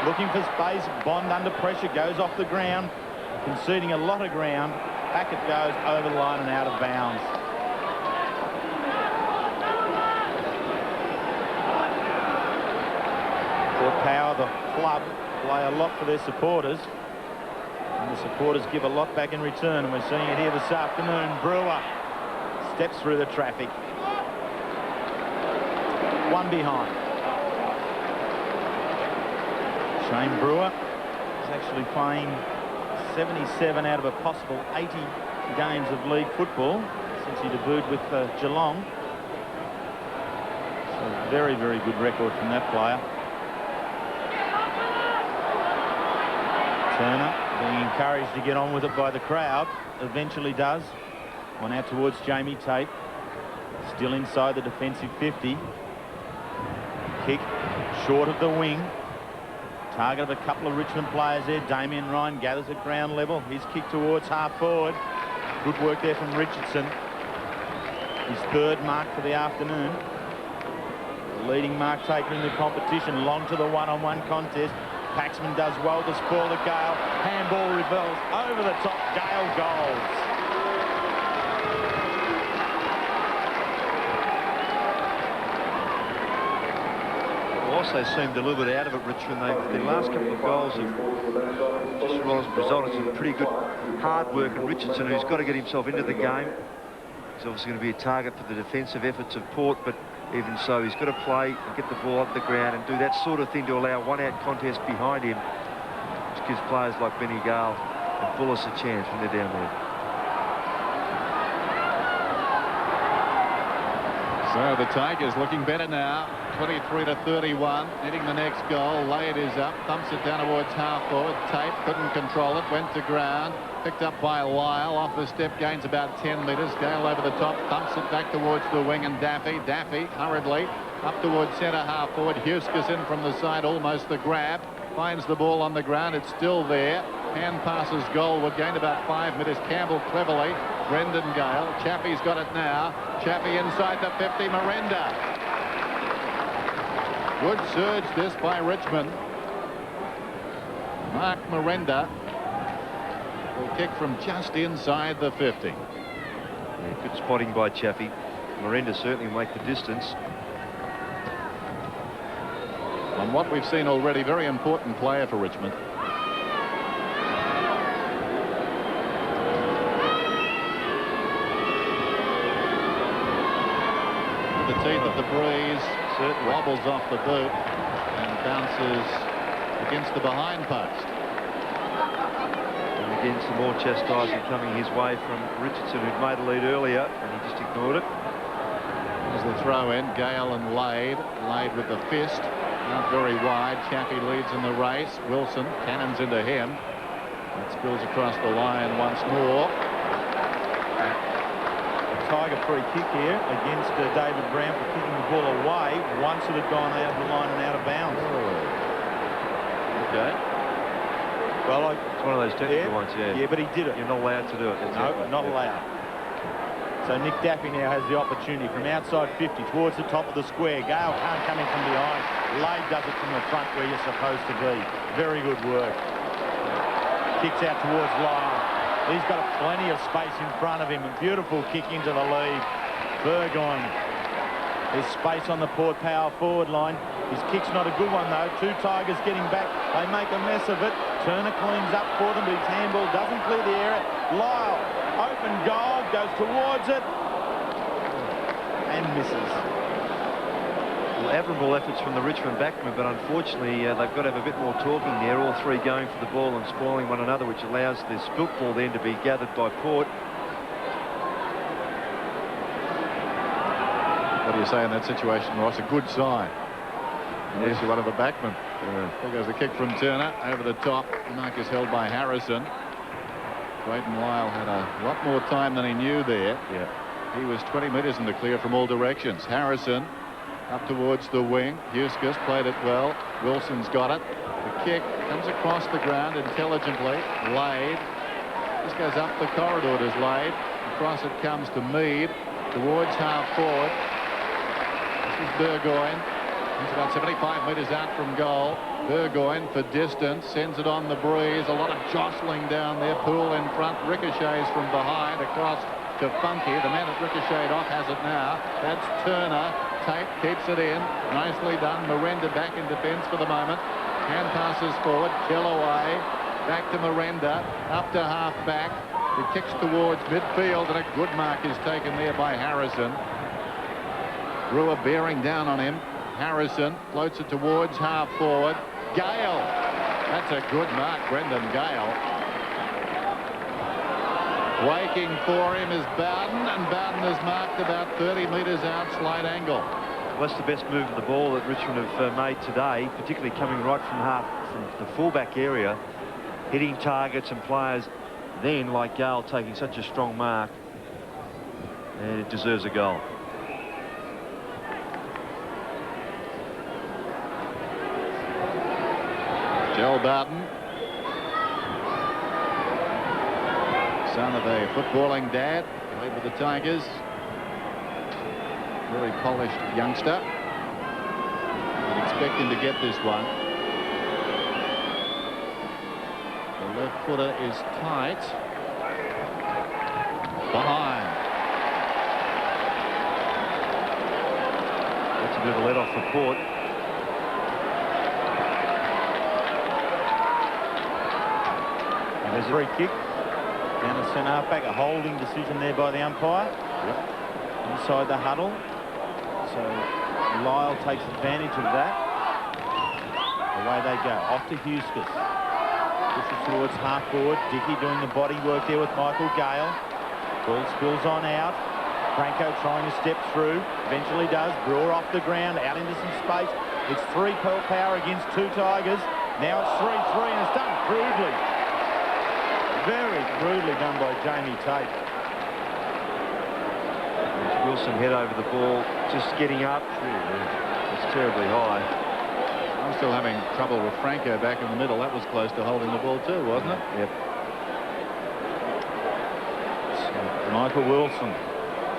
looking for space. Bond under pressure, goes off the ground, conceding a lot of ground. Back it goes, over the line and out of bounds. Port Power, the club, play a lot for their supporters. And the supporters give a lot back in return, and we're seeing it here this afternoon. Brewer steps through the traffic. One behind. Shane Brewer is actually playing 77 out of a possible 80 games of league football since he debuted with Geelong. So very, very good record from that player. Turner being encouraged to get on with it by the crowd. Eventually does. On out towards Jamie Tate. Still inside the defensive 50. Kick short of the wing. Target of a couple of Richmond players there. Damien Ryan gathers at ground level. His kick towards half forward. Good work there from Richardson. His third mark for the afternoon. The leading mark taker in the competition. Long to the one-on-one contest. Paxman does well to spoil the Gale. Handball rebels over the top. Gale goals. Also seemed a little bit out of it, Richmond. Their last couple of goals have just resulted in pretty good hard work. And Richardson, who's got to get himself into the game, is obviously going to be a target for the defensive efforts of Port, but even so, he's got to play and get the ball up the ground and do that sort of thing to allow one-out contest behind him, which gives players like Benny Gale and Bullis a chance when they're down there. So the Tigers looking better now. 23-31, needing the next goal. Laird is up, thumps it down towards half forward. Tate couldn't control it, went to ground. Picked up by Lyle, off the step, gains about 10 metres. Gale over the top, thumps it back towards the wing, and Daffy hurriedly up towards centre half forward. Huskis in from the side, almost the grab. Finds the ball on the ground, it's still there. Hand passes goalward, gained about 5 metres. Campbell cleverly Brendan Gale. Chappie's got it now. Chappie inside the 50. Miranda. Good surge this by Richmond. Mark Miranda will kick from just inside the 50. Yeah, good spotting by Chappie. Miranda certainly will make the distance. On what we've seen already, very important player for Richmond. The teeth of the breeze wobbles off the boot and bounces against the behind post. And again, some more chastising coming his way from Richardson, who'd made a lead earlier, and he just ignored it. There's the throw in. Gale and Lade. Lade with the fist. Not very wide. Chappie leads in the race. Wilson cannons into him. That spills across the line once more. Tiger free kick here against David Brown for kicking the ball away once it had gone out of the line and out of bounds. Okay. Well, it's one of those technical ones, yeah. Yeah, but he did it. You're not allowed to do it. No, not allowed. So Nick Daffy now has the opportunity from outside 50 towards the top of the square. Gale can't come in from behind. Lade does it from the front where you're supposed to be. Very good work. Kicks out towards Lyle. He's got plenty of space in front of him. A beautiful kick into the lead. Burgoyne. There's space on the Port Power forward line. His kick's not a good one, though. Two Tigers getting back. They make a mess of it. Turner cleans up for them, but his handball doesn't clear the area. Lyle, open goal, goes towards it and misses. Well, admirable efforts from the Richmond backmen, but unfortunately they've got to have a bit more talking there. All three going for the ball and spoiling one another, which allows the spilt ball then to be gathered by Port. What do you say in that situation, Ross? A good sign. Unless you're one of the backmen. There goes a kick from Turner over the top. The mark is held by Harrison. Drayton Lyle had a lot more time than he knew there. Yeah. He was 20 metres in the clear from all directions. Harrison up towards the wing. Huskus played it well. Wilson's got it. The kick comes across the ground intelligently. Lade. This goes up the corridor, does Lade. Across it comes to Mead. Towards half forward. This is Burgoyne. He's about 75 metres out from goal. Burgoyne for distance. Sends it on the breeze. A lot of jostling down there. Poole in front. Ricochets from behind. Across to Funky. The man that ricocheted off has it now. That's Turner. Tate keeps it in. Nicely done. Miranda back in defence for the moment. Hand passes forward. Kellaway. Back to Miranda. Up to half back. He kicks towards midfield, and a good mark is taken there by Harrison. Brewer bearing down on him. Harrison floats it towards half forward. Gale. That's a good mark, Brendan Gale. Waking for him is Bowden, and Bowden is marked about 30 metres out, slight angle. Well, that's the best move of the ball that Richmond have made today, particularly coming right from the fullback area, hitting targets and players then, like Gale, taking such a strong mark, and it deserves a goal. Joel Bowden, son of a footballing dad, played with the Tigers. Very polished youngster. You'd expect him to get this one. The left footer is tight. Behind. That's a bit of a let-off for Port. And there's a free kick down the centre halfback. A holding decision there by the umpire. Yep. Inside the huddle. So Lyle takes advantage of that. Away they go. Off to Huskus. Pushes towards half forward. Dickey doing the body work there with Michael Gale. Ball spills on out. Franco trying to step through. Eventually does. Brewer off the ground. Out into some space. It's 3 Power against 2 Tigers. Now it's 3-3 and it's done crudely. Very crudely done by Jamie Tate. Wilson head over the ball, just getting up. It's terribly high. I'm still having trouble with Franco back in the middle. That was close to holding the ball too, wasn't it? Yep. So Michael Wilson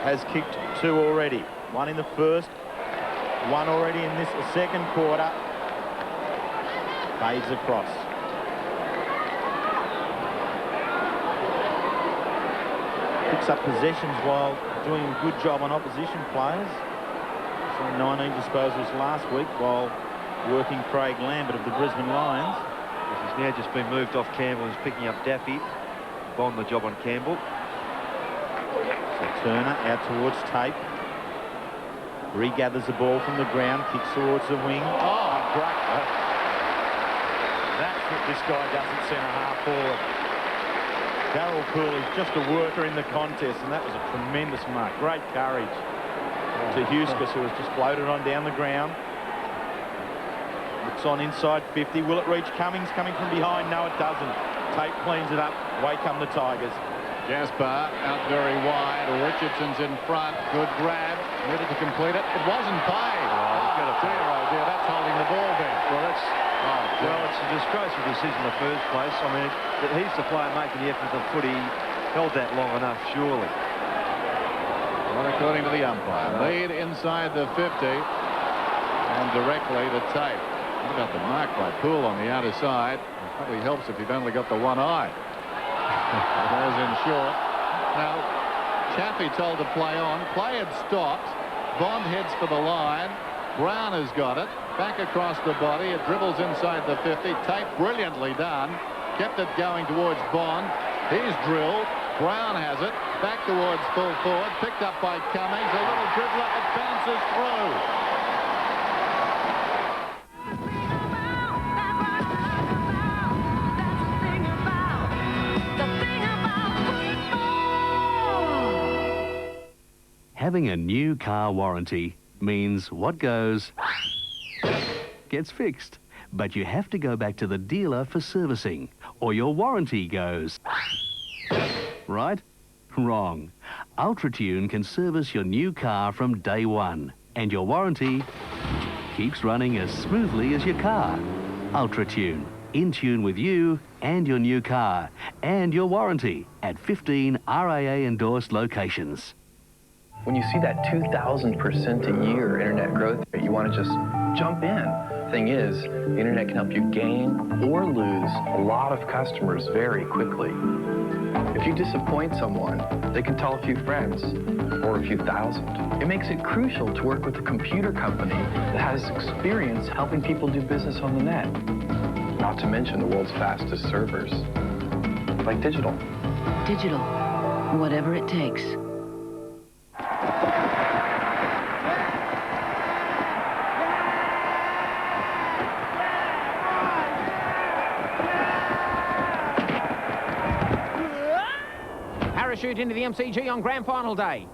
has kicked 2 already. 1 in the first, 1 already in this second quarter. Fades across. Picks up possessions while doing a good job on opposition players. So 19 disposals last week while working Craig Lambert of the Brisbane Lions. He's now just been moved off Campbell. He's picking up Daffy. Bond the job on Campbell. So Turner out towards Tape. Regathers the ball from the ground, kicks towards the wing. Oh, great. That's what this guy does at centre-half forward. Darryl Cooley's just a worker in the contest, and that was a tremendous mark. Great courage to Huskus, who was just floated on down the ground. Looks on inside 50. Will it reach Cummings coming from behind? No, it doesn't. Tape cleans it up. Away come the Tigers. Gaspar out very wide. Richardson's in front. Good grab. Needed to complete it. It wasn't paid. Oh, dear, that's holding the ball there. Well, that's... well, it's a disgraceful decision in the first place. I mean, he's the player making the effort of the footy. Held that long enough, surely. Well, according to the umpire. Lead inside the 50 and directly to Tape. What about the mark by Poole on the outer side? It probably helps if you've only got the one eye. Goes in short. Now, Chaffee told to play on. Play had stopped. Bond heads for the line. Brown has got it. Back across the body. It dribbles inside the 50. Tape brilliantly done. Kept it going towards Bond. He's drilled. Brown has it. Back towards full forward. Picked up by Cummings. A little dribbler. It bounces through. Having a new car warranty means what goes gets fixed. But you have to go back to the dealer for servicing, or your warranty goes. Right? Wrong. UltraTune can service your new car from day one, and your warranty keeps running as smoothly as your car. UltraTune, in tune with you and your new car, and your warranty at 15 RAA-endorsed locations. When you see that 2,000% a year internet growth rate, you want to just jump in. Thing is, the internet can help you gain or lose a lot of customers very quickly. If you disappoint someone, they can tell a few friends or a few thousand. It makes it crucial to work with a computer company that has experience helping people do business on the net. Not to mention the world's fastest servers, like Digital. Digital, whatever it takes. Parachute into the MCG on Grand Final Day.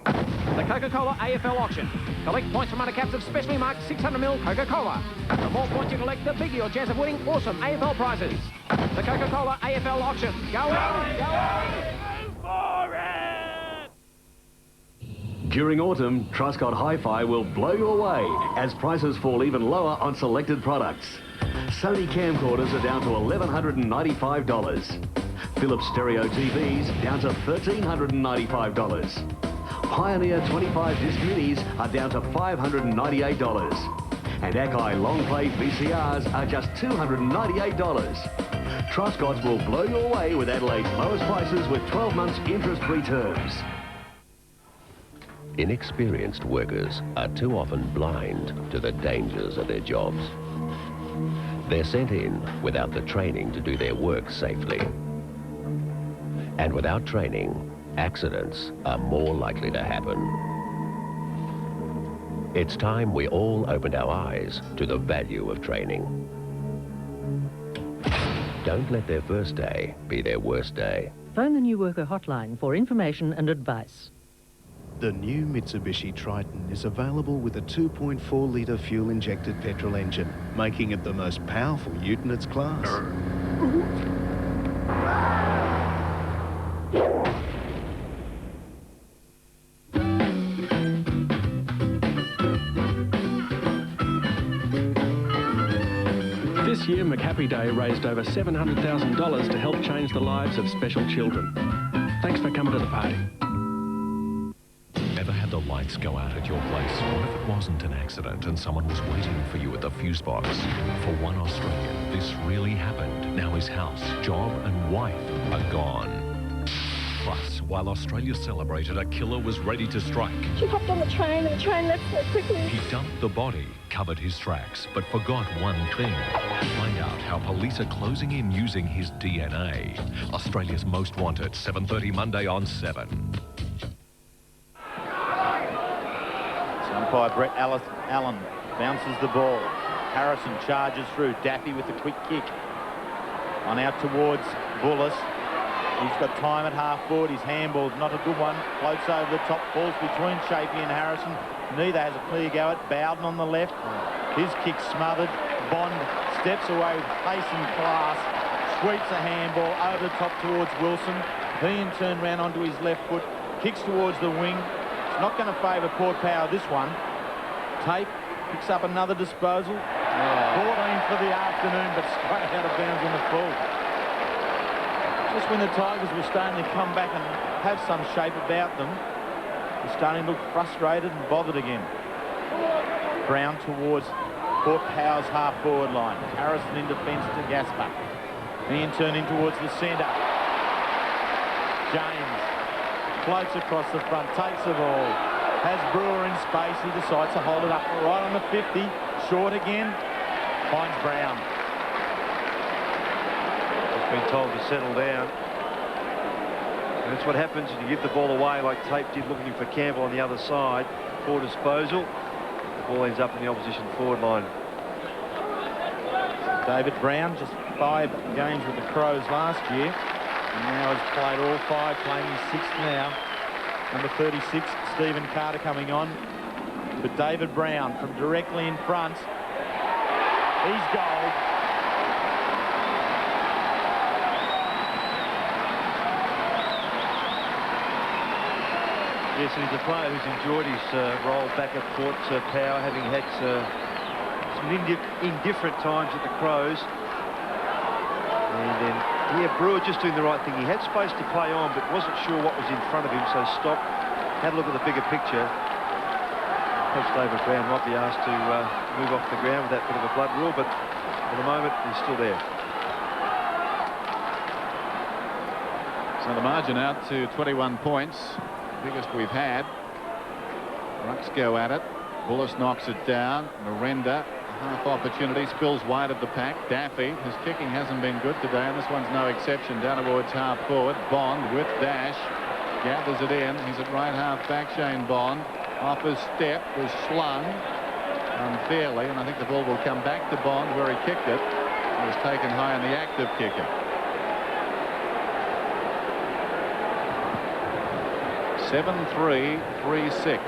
The Coca-Cola AFL auction. Collect points from under caps of specially marked 600ml Coca-Cola. The more points you collect, the bigger your chance of winning awesome AFL prizes. The Coca-Cola AFL auction. Go on! Go for it! During autumn, Truscott Hi-Fi will blow you away as prices fall even lower on selected products. Sony camcorders are down to $1,195. Philips stereo TVs down to $1,395. Pioneer 25-disc minis are down to $598. And Akai long-play VCRs are just $298. Truscott's will blow you away with Adelaide's lowest prices with 12 months interest-free terms. Inexperienced workers are too often blind to the dangers of their jobs. They're sent in without the training to do their work safely. And without training, accidents are more likely to happen. It's time we all opened our eyes to the value of training. Don't let their first day be their worst day. Phone the New Worker hotline for information and advice. The new Mitsubishi Triton is available with a 2.4-litre fuel-injected petrol engine, making it the most powerful ute in its class. This year, McHappy Day raised over $700,000 to help change the lives of special children. Thanks for coming to the party. Ever had the lights go out at your place? What if it wasn't an accident and someone was waiting for you at the fuse box? For one Australian, this really happened. Now his house, job and wife are gone. Plus, while Australia celebrated, a killer was ready to strike. She hopped on the train and the train left so quickly. He dumped the body, covered his tracks, but forgot one thing. Find out how police are closing in using his DNA. Australia's Most Wanted, 7:30 Monday on 7. Umpire Brett Allen bounces the ball. Harrison charges through. Daffy with the quick kick. On out towards Bullis. He's got time at half forward. His handball's not a good one. Floats over the top. Falls between Shapey and Harrison. Neither has a clear go at Bowden on the left. His kick smothered. Bond steps away with pace and class. Sweeps a handball over the top towards Wilson. He in turn ran onto his left foot. Kicks towards the wing. Not going to favour Port Power this one. Tape picks up another disposal. 14 for the afternoon, but straight out of bounds on the full. Just when the Tigers were starting to come back and have some shape about them, they're starting to look frustrated and bothered again. Brown towards Port Power's half-forward line. Harrison in defence to Gaspar. He in turn in towards the centre. James floats across the front, takes the ball, has Brewer in space, he decides to hold it up right on the 50, short again, finds Brown. Just been told to settle down. And that's what happens when you give the ball away like Tape did, looking for Campbell on the other side for disposal. The ball ends up in the opposition forward line. David Brown, just 5 games with the Crows last year. And now has played all 5, playing his 6th now. Number 36, Stephen Carter coming on. But David Brown from directly in front. He's goal. Yes, and he's a player who's enjoyed his role back at Port Power, having had some indifferent times at the Crows. And then, yeah, Brewer just doing the right thing. He had space to play on, but wasn't sure what was in front of him, so stopped, had a look at the bigger picture. Perhaps David Brown might be asked to move off the ground with that bit of a blood rule, but for the moment, he's still there. So the margin out to 21 points, biggest we've had. Rucks go at it. Bullis knocks it down. Miranda, half opportunity, spills wide of the pack. Daffy, his kicking hasn't been good today, and this one's no exception. Down towards half forward. Bond with dash. Gathers it in. He's at right half back. Shane Bond. Off his step, was slung unfairly, and I think the ball will come back to Bond where he kicked it. It was taken high on the active kicker. Seven, 3, 3, 6.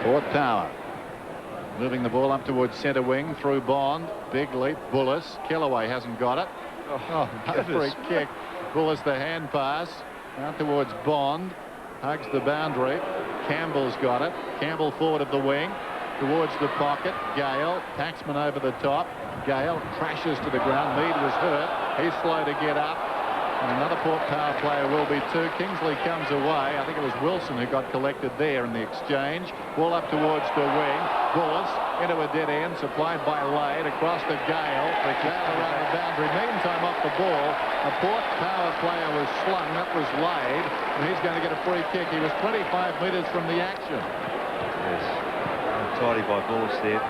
Port Power moving the ball up towards centre wing through Bond. Big leap. Bullis. Kellaway hasn't got it. Oh, free kick. Bullis the hand pass out towards Bond. Hugs the boundary. Campbell's got it. Campbell forward of the wing towards the pocket. Gale. Paxman over the top. Gale crashes to the ground. Mead was hurt. He's slow to get up. And another Port Power player will be too. Kingsley comes away. I think it was Wilson who got collected there in the exchange. Ball up towards the wing. Bullis into a dead end, supplied by Lade across to Gale. The Gale around the boundary. Meantime, off the ball, a Port Power player was slung. That was Lade, and he's going to get a free kick. He was 25 metres from the action. Yes, tidy by Bullis there.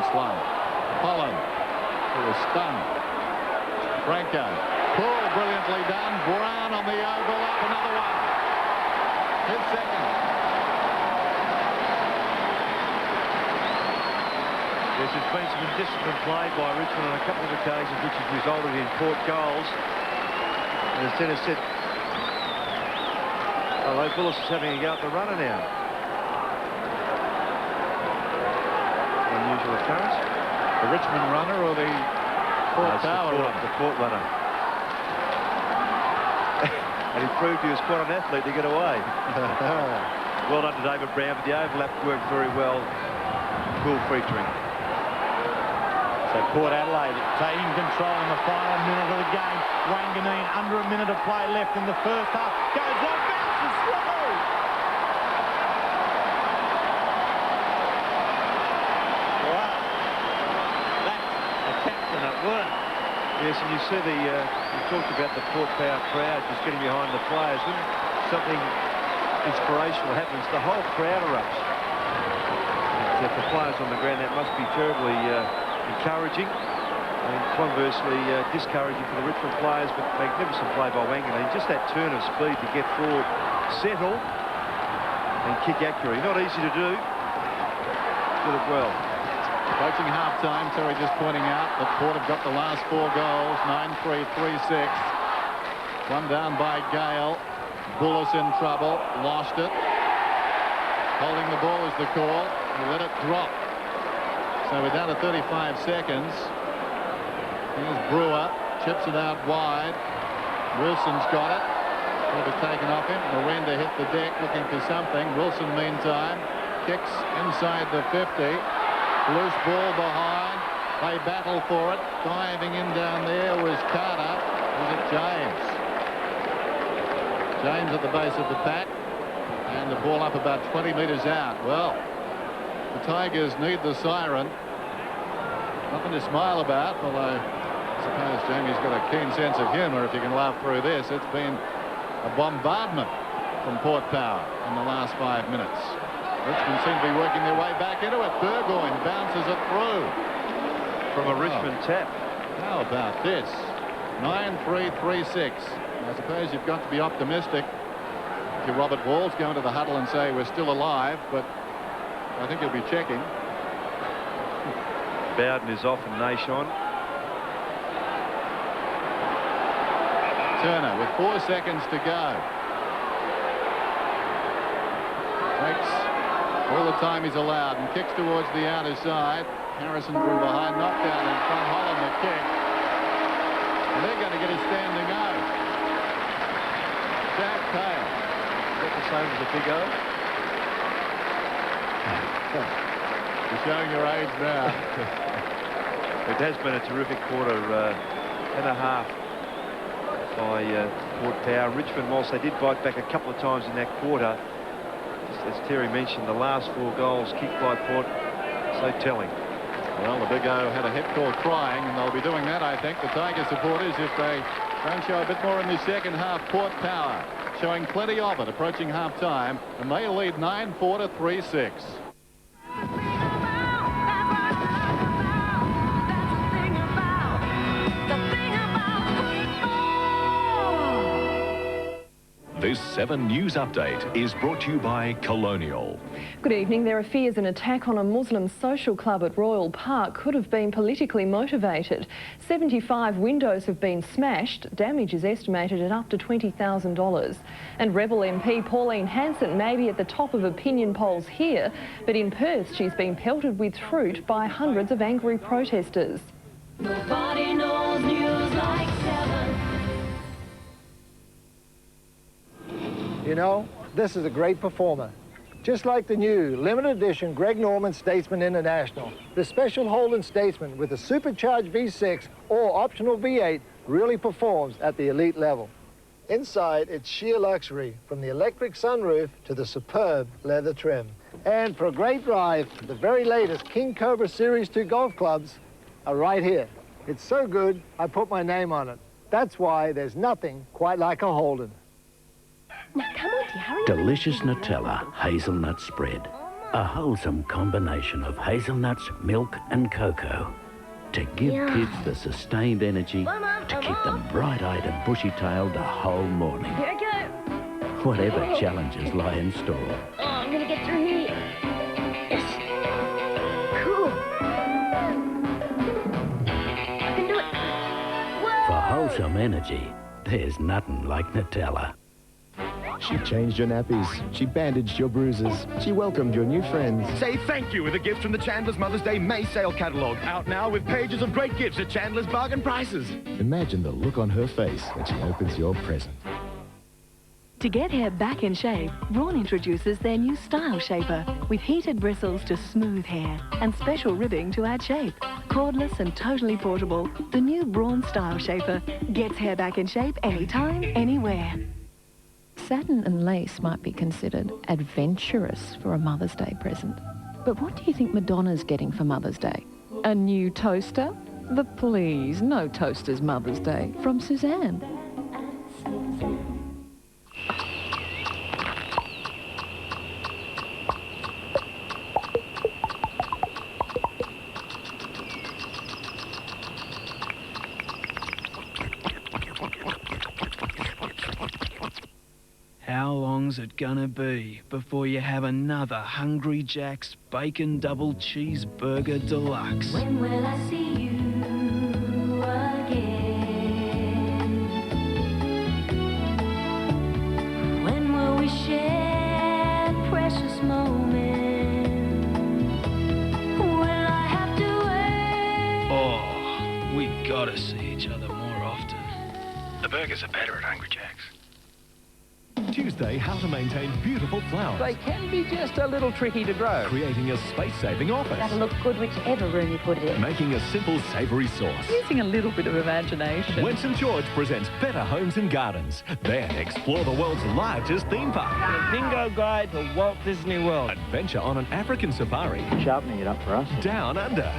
Slung. Holland, who was stunned. Franco. Pull, brilliantly done. Brown on the overlap. Another one. His second. Yes, there's been some indiscipline played by Richmond on a couple of occasions, which has resulted in Port goals. And as Dennis said, although Bullis is having a go at the runner now. Unusual occurrence. The Richmond runner or the Port Power runner? The Port runner. And he proved he was quite an athlete to get away. Well done to David Brown, but the overlap worked very well. Cool featuring. So Port Adelaide taking control in the final minute of the game. Wanganeen under a minute of play left in the first half. Goes long, bounces through. Wow. That's a captain at work. Yes, and you see you talked about the Port Power crowd just getting behind the players. When something inspirational happens, the whole crowd erupts. And for players on the ground, that must be terribly encouraging, and conversely discouraging for the Richmond players, but magnificent play by Wanganeen. Just that turn of speed to get forward, settle, and kick accurately. Not easy to do. Did it well. Approaching half-time, Terry just pointing out that Port have got the last 4 goals, 9-3, 3-6. One down by Gale. Bullis in trouble, lost it. Holding the ball is the call. He let it drop. So we're down to 35 seconds. Here's Brewer, chips it out wide. Wilson's got it. Will be taken off him. Miranda hit the deck looking for something. Wilson, meantime, kicks inside the 50. Loose ball behind. They battle for it. Diving in down there was Carter. Was it James? James at the base of the pack. And the ball up about 20 metres out. Well, the Tigers need the siren. Nothing to smile about, although I suppose Jamie's got a keen sense of humour if you can laugh through this. It's been a bombardment from Port Power in the last 5 minutes. Richmond seem to be working their way back into it. Burgoyne bounces it through. From a Richmond tap. How about this? 9-3, 3-6. I suppose you've got to be optimistic. If you're Robert Walls, go into the huddle and say we're still alive, but I think he'll be checking. Bowden is off and Nation. Turner with 4 seconds to go. Takes all the time he's allowed and kicks towards the outer side. Harrison from behind, knocked down in front, Holland the kick. And they're going to get a standing O. Jack Taylor. Is that the same as the big O? You're showing your age now. It has been a terrific quarter and a half by Port Power. Richmond, whilst they did bite back a couple of times in that quarter, as Terry mentioned, the last 4 goals kicked by Port, so telling. Well, the Big O had a hit called crying, and they'll be doing that, I think, the Tiger supporters, if they don't show a bit more in the second half. Port Power showing plenty of it, approaching half-time, and they lead 9-4 to 3-6. This 7 News Update is brought to you by Colonial. Good evening. There are fears an attack on a Muslim social club at Royal Park could have been politically motivated. 75 windows have been smashed. Damage is estimated at up to $20,000. And Rebel MP Pauline Hanson may be at the top of opinion polls here, but in Perth she's been pelted with fruit by hundreds of angry protesters. Nobody knows news like 7. You know, this is a great performer. Just like the new limited edition Greg Norman Statesman International, the special Holden Statesman with a supercharged V6 or optional V8 really performs at the elite level. Inside, it's sheer luxury, from the electric sunroof to the superb leather trim. And for a great drive, the very latest King Cobra Series 2 golf clubs are right here. It's so good, I put my name on it. That's why there's nothing quite like a Holden. Now, come on, dear, hurry. Delicious Nutella hazelnut spread. A wholesome combination of hazelnuts, milk and cocoa to give kids the sustained energy to keep them bright-eyed and bushy-tailed the whole morning. Here I go. Whatever challenges lie in store. Oh, I'm going to get through here. Yes. Cool. I can do it. Whoa. For wholesome energy, there's nothing like Nutella. She changed your nappies. She bandaged your bruises. She welcomed your new friends. Say thank you with a gift from the Chandler's Mother's Day May sale catalogue. Out now with pages of great gifts at Chandler's bargain prices. Imagine the look on her face when she opens your present. To get hair back in shape, Braun introduces their new Style Shaper with heated bristles to smooth hair and special ribbing to add shape. Cordless and totally portable, the new Braun Style Shaper gets hair back in shape anytime, anywhere. Satin and lace might be considered adventurous for a Mother's Day present. But what do you think Madonna's getting for Mother's Day? A new toaster? But please, no toasters Mother's Day from Suzanne. How long's it gonna be before you have another Hungry Jack's Bacon Double Cheeseburger Deluxe? When will I see you again? When will we share precious moments? Will I have to wait? Oh, we gotta see each other more often. The burgers are better at Hungry Jack's. Tuesday, how to maintain beautiful flowers. They can be just a little tricky to grow. Creating a space-saving office. That'll look good whichever room you put it in. Making a simple savoury sauce. Using a little bit of imagination. When St George presents Better Homes and Gardens. Then explore the world's largest theme park. The bingo guide to Walt Disney World. Adventure on an African safari. Sharpening it up for us. Down under.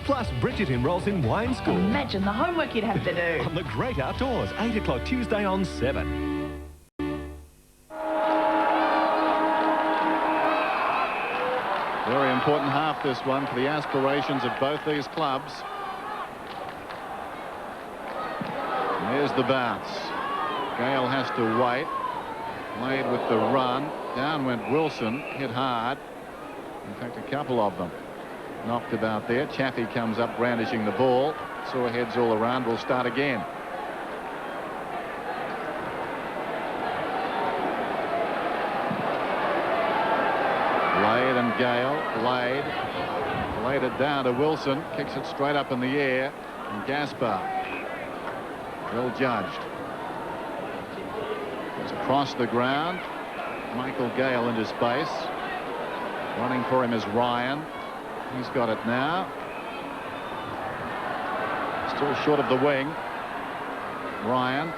Plus, Bridget enrolls in wine school. Imagine the homework you'd have to do. On the great outdoors, 8 o'clock Tuesday on 7. Very important half, this one, for the aspirations of both these clubs. And here's the bounce. Gale has to wait. Played with the run. Down went Wilson, hit hard. In fact, a couple of them knocked about there. Chaffee comes up brandishing the ball. Saw heads all around. We'll start again. Laid and Gale. Laid it down to Wilson. Kicks it straight up in the air. And Gaspar. Well judged. It's across the ground. Michael Gale into space. Running for him is Ryan. He's got it now. Still short of the wing. Ryan.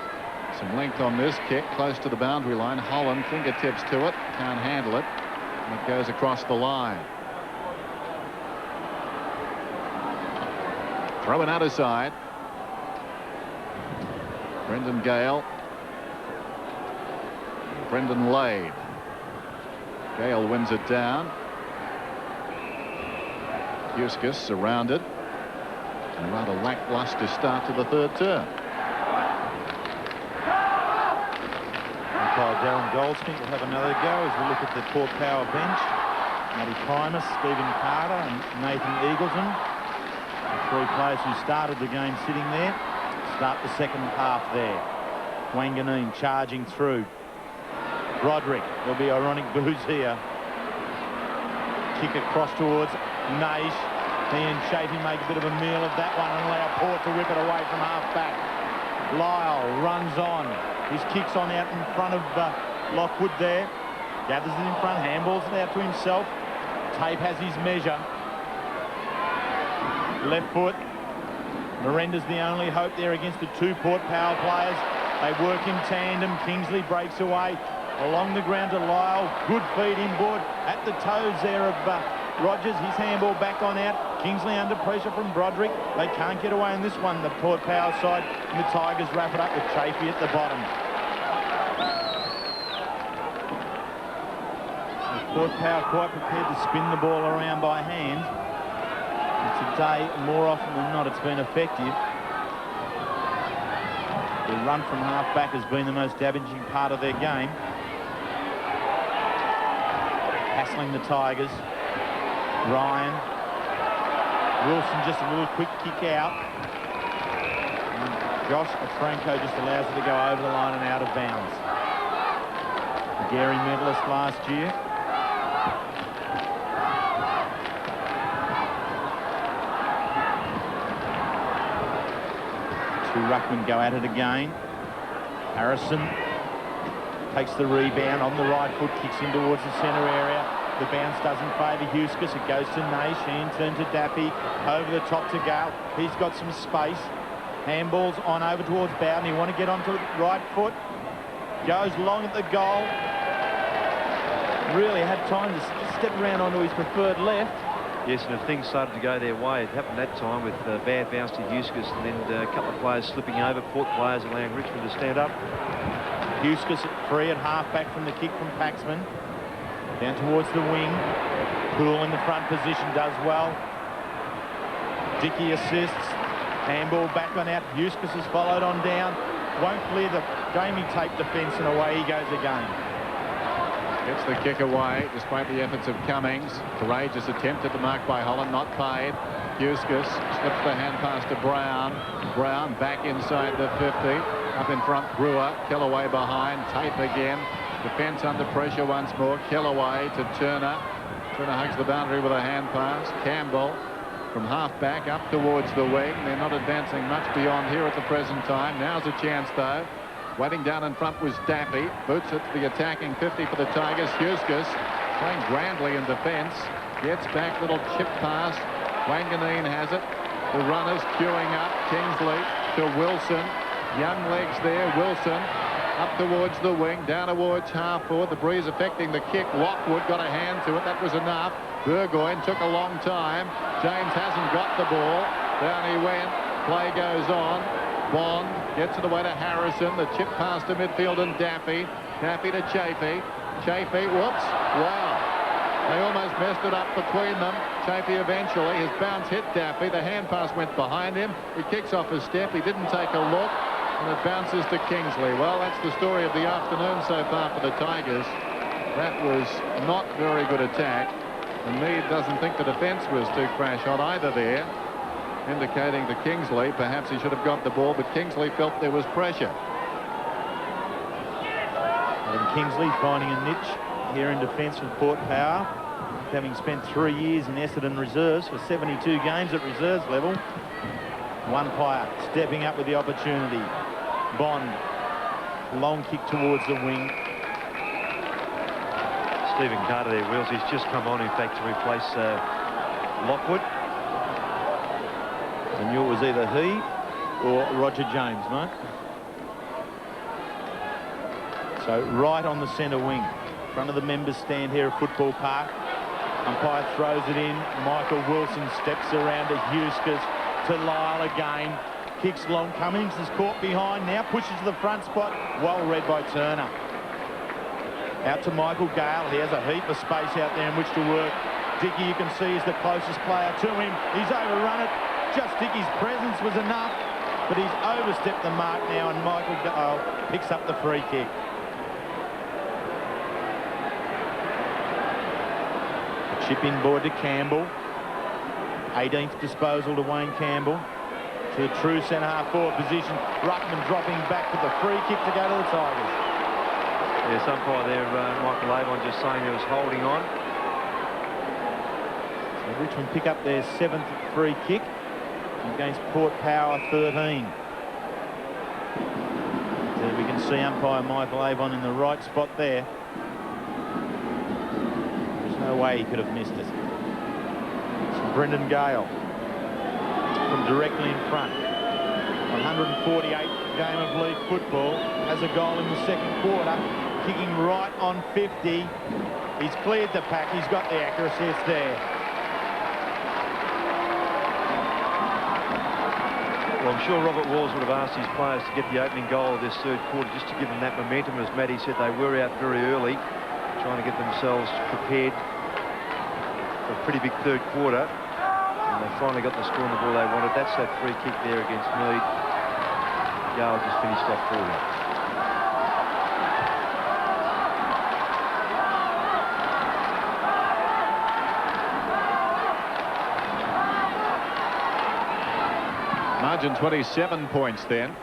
Some length on this kick. Close to the boundary line. Holland fingertips to it. Can't handle it. And it goes across the line. Throw it out side. Brendan Gale. Brendan Laid. Gale wins it down. Huskus surrounded. And a rather lackluster start to the third term. Umpire Darren Goldsmith will have another go as we look at the Port Power bench. Matty Primus, Stephen Carter and Nathan Eagleton. The three players who started the game sitting there. Start the second half there. Wanganeen charging through. Roderick, there'll be ironic boos here. Kick across towards Naish. He and Chafee make a bit of a meal of that one and allow Port to whip it away from half-back. Lyle runs on. His kick's on out in front of Lockwood there. Gathers it in front, handballs it out to himself. Tape has his measure. Left foot. Miranda's the only hope there against the two Port Power players. They work in tandem. Kingsley breaks away along the ground to Lyle. Good feed inboard at the toes there of Rogers. His handball back on out. Kingsley under pressure from Broderick. They can't get away in this one, the Port Power side. And the Tigers wrap it up with Chafee at the bottom. So Port Power quite prepared to spin the ball around by hand. And today, more often than not, it's been effective. The run from half-back has been the most damaging part of their game. Hassling the Tigers. Ryan. Wilson just a little quick kick out. And Josh Franco just allows it to go over the line and out of bounds. The Gary medalist last year. Two ruckmen go at it again. Harrison takes the rebound on the right foot, kicks in towards the centre area. The bounce doesn't favour Huskus. It goes to Nay. Sheehan turn to Daffy. Over the top to Gale. He's got some space. Handballs on over towards Bowden. He want to get onto the right foot. Goes long at the goal. Really had time to step around onto his preferred left. Yes, and if things started to go their way, it happened that time with a bad bounce to Huskus and then a couple of players slipping over, Port players allowing Richmond to stand up. Huskus free at half back from the kick from Paxman. Down towards the wing. Poole in the front position does well. Dickey assists. Handball back on out. Huskus has followed on down. Won't clear the gaming tape defence and away he goes again. Gets the kick away despite the efforts of Cummings. Courageous attempt at the mark by Holland, not paid. Huskus slips the hand pass to Brown. Brown back inside the 50. Up in front, Brewer. Kellaway behind. Tape again. Defence under pressure once more. Kellaway to Turner. Turner hugs the boundary with a hand pass. Campbell from half back up towards the wing. They're not advancing much beyond here at the present time. Now's a chance though. Waiting down in front was Daffy. Boots it to the attacking 50 for the Tigers. Huskus playing grandly in defence. Gets back, little chip pass. Wanganeen has it. The runners queuing up. Kingsley to Wilson. Young legs there. Wilson up towards the wing, down towards half forward. The breeze affecting the kick. Lockwood got a hand to it. That was enough. Burgoyne took a long time. James hasn't got the ball. Down he went. Play goes on. Bond gets it away to Harrison. The chip pass to midfield and Daffy. Daffy to Chafee. Chafee, whoops. Wow. They almost messed it up between them. Chafee eventually. His bounce hit Daffy. The hand pass went behind him. He kicks off his step. He didn't take a look. And it bounces to Kingsley. Well, that's the story of the afternoon so far for the Tigers. That was not very good attack. And Mead doesn't think the defence was too crash hot either there, indicating to Kingsley perhaps he should have got the ball, but Kingsley felt there was pressure. And Kingsley finding a niche here in defence with Port Power, having spent 3 years in Essendon reserves for 72 games at reserves level. One player stepping up with the opportunity. Bond, long kick towards the wing. Stephen Carter there, Wills. He's just come on, in fact, to replace Lockwood. I knew it was either he or Roger James, mate. So right on the centre wing, front of the members stand here at Football Park. Umpire throws it in. Michael Wilson steps around to Huskus, to Lyle again. Kicks long. Cummings is caught behind now, pushes to the front spot. Well read by Turner. Out to Michael Gale. He has a heap of space out there in which to work. Dickey, you can see, is the closest player to him. He's overrun it. Just Dickey's presence was enough, but he's overstepped the mark now, and Michael Gale picks up the free kick. A chip in board to Campbell. 18th disposal to Wayne Campbell. To a true centre-half forward position. Ruckman dropping back with the free kick to go to the Tigers. Yes, umpire there, Michael Avon, just saying he was holding on. So Richmond pick up their 7th free kick against Port Power 13. So we can see umpire Michael Avon in the right spot there. There's no way he could have missed it. It's Brendan Gale from directly in front. 148th game of league football, has a goal in the second quarter, kicking right on 50. He's cleared the pack, he's got the accuracy, it's there. Well, I'm sure Robert Walls would have asked his players to get the opening goal of this third quarter just to give them that momentum. As Matty said, they were out very early, trying to get themselves prepared for a pretty big third quarter. And they finally got the score on the ball they wanted. That's that free kick there against Mead. Yale just finished off for him. Margin 27 points then.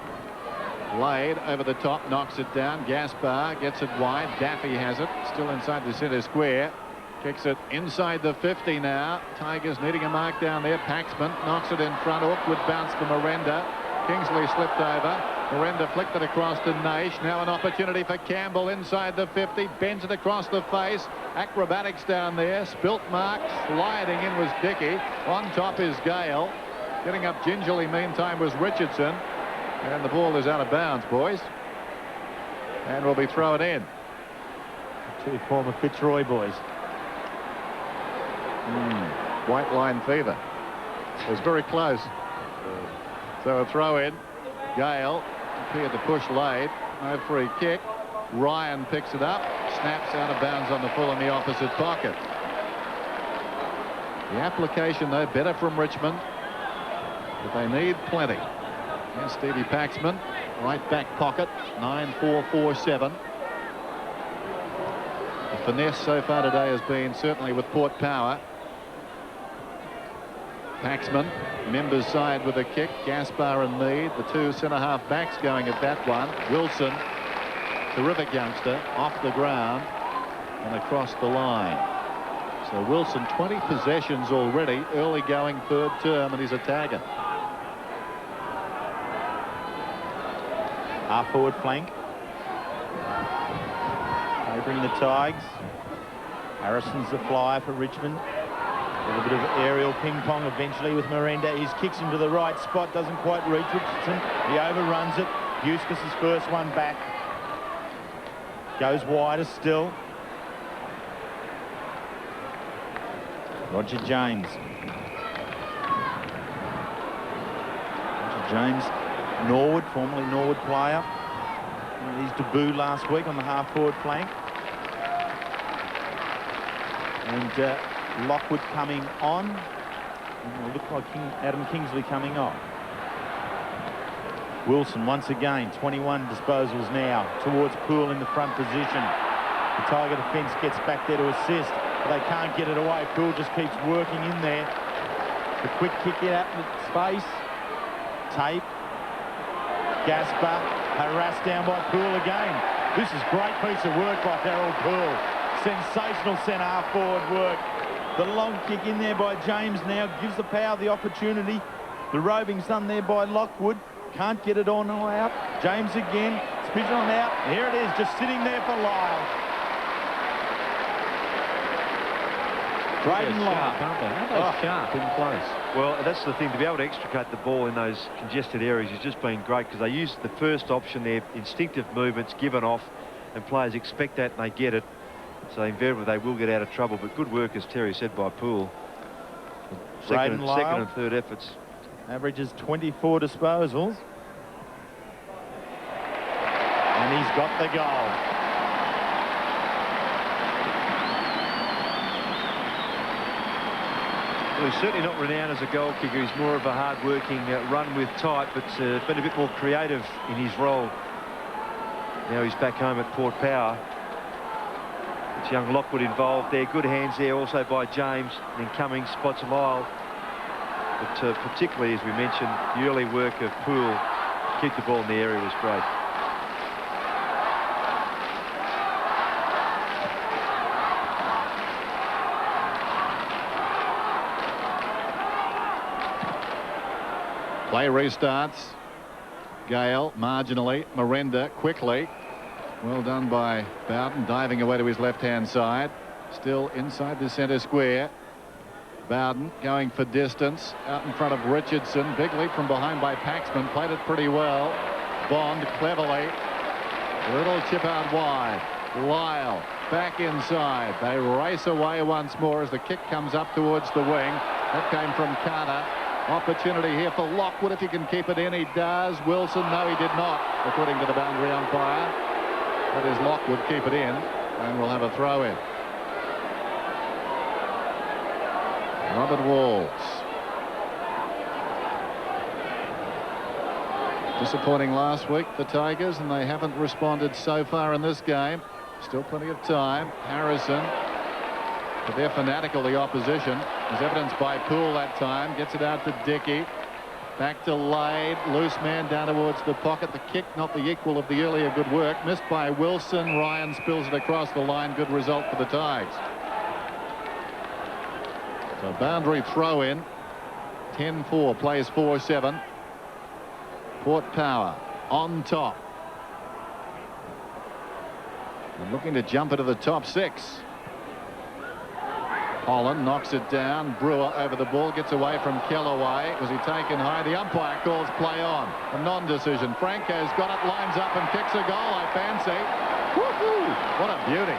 Lade over the top, knocks it down. Gaspar gets it wide. Daffy has it, still inside the centre square. Kicks it inside the 50 now. Tigers needing a mark down there. Paxman knocks it in front. Awkward bounce from Miranda. Kingsley slipped over. Miranda flicked it across to Naish. Now an opportunity for Campbell inside the 50. Bends it across the face. Acrobatics down there. Spilt mark. Sliding in was Dickey. On top is Gale. Getting up gingerly meantime was Richardson. And the ball is out of bounds, boys. And will be thrown in. Two former Fitzroy boys. White line fever. It was very close. So a throw in. Gale appeared to push late. No free kick. Ryan picks it up. Snaps out of bounds on the full in the opposite pocket. The application, though, better from Richmond. But they need plenty. Here's Stevie Paxman. Right back pocket. 9-4-4-7. The finesse so far today has been certainly with Port Power. Paxman, members side with a kick. Gaspar and Mead, the two centre-half backs going at that one. Wilson, terrific youngster, off the ground and across the line. So Wilson, 20 possessions already, early going third term, and he's a tagger. Half forward flank. They bring the Tigers. Harrison's the flyer for Richmond. A little bit of aerial ping-pong eventually with Miranda. He kicks him to the right spot, doesn't quite reach Richardson. He overruns it. Eustace's first one back. Goes wider still. Roger James. Roger James, Norwood, formerly Norwood player. His debut last week on the half-forward flank. And Lockwood coming on. And it looked like Adam Kingsley coming off. Wilson once again, 21 disposals now towards Poole in the front position. The Tiger defence gets back there to assist, but they can't get it away. Poole just keeps working in there. The quick kick out in space. Tape. Gaspar harassed down by Poole again. This is a great piece of work by Harold Poole. Sensational centre-half forward work. The long kick in there by James now gives the Power the opportunity. The roving's done there by Lockwood. Can't get it on or out. James again. Spins on out. Here it is, just sitting there for Lyle. Braden Lyle. How sharp in place. Well, that's the thing, to be able to extricate the ball in those congested areas has just been great, because they use the first option there, instinctive movements given off, and players expect that and they get it. So invariably they will get out of trouble, but good work, as Terry said, by Poole. Second and third efforts. Averages 24 disposals. And he's got the goal. Well, he's certainly not renowned as a goal kicker. He's more of a hard-working run with type, but been a bit more creative in his role. Now he's back home at Port Power. It's young Lockwood involved there. Good hands there also by James. And then Cummings spots Lyle. But particularly, as we mentioned, the early work of Poole to keep the ball in the area was great. Play restarts. Gale marginally. Miranda quickly. Well done by Bowden, diving away to his left-hand side. Still inside the centre square. Bowden going for distance. Out in front of Richardson. Big leap from behind by Paxman. Played it pretty well. Bond cleverly. Little chip out wide. Lyle back inside. They race away once more as the kick comes up towards the wing. That came from Carter. Opportunity here for Lockwood if he can keep it in. He does. Wilson, no, he did not, according to the boundary umpire. That is Lockwood, keep it in, and we'll have a throw in. Robert Walls. Disappointing last week, the Tigers, and they haven't responded so far in this game. Still plenty of time. Harrison, but they're fanatical, the opposition, as evidenced by Poole that time. Gets it out to Dickey. Back to Lade. Loose man down towards the pocket. The kick not the equal of the earlier good work. Missed by Wilson. Ryan spills it across the line. Good result for the Tigers. So boundary throw in. 10-4 plays 4-7. Port Power. on top. And looking to jump into the top 6. Holland knocks it down. Brewer over the ball, gets away from Kellaway. Was he taken high? The umpire calls play on. A non-decision. Franco's got it, lines up and kicks a goal, I fancy. Woohoo! What a beauty.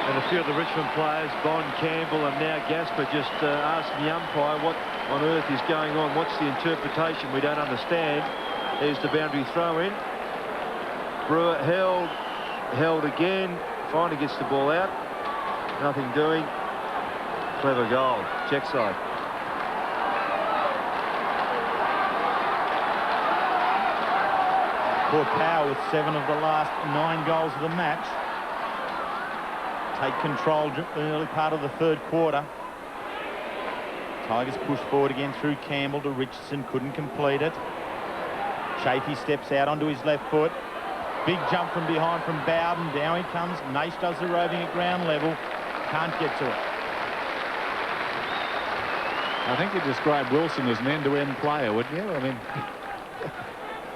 And a few of the Richmond players, Bond, Campbell and now Gasper, just asking the umpire what on earth is going on. What's the interpretation? We don't understand. There's the boundary throw in. Brewer held again. Finally gets the ball out. Nothing doing. Clever goal. Check side. Port Power with 7 of the last 9 goals of the match. Take control in the early part of the third quarter. Tigers push forward again through Campbell to Richardson. Couldn't complete it. Chafee steps out onto his left foot. Big jump from behind from Bowden. Down he comes. Nash does the roving at ground level. Can't get to it. I think you'd describe Wilson as an end-to-end player, wouldn't you? I mean,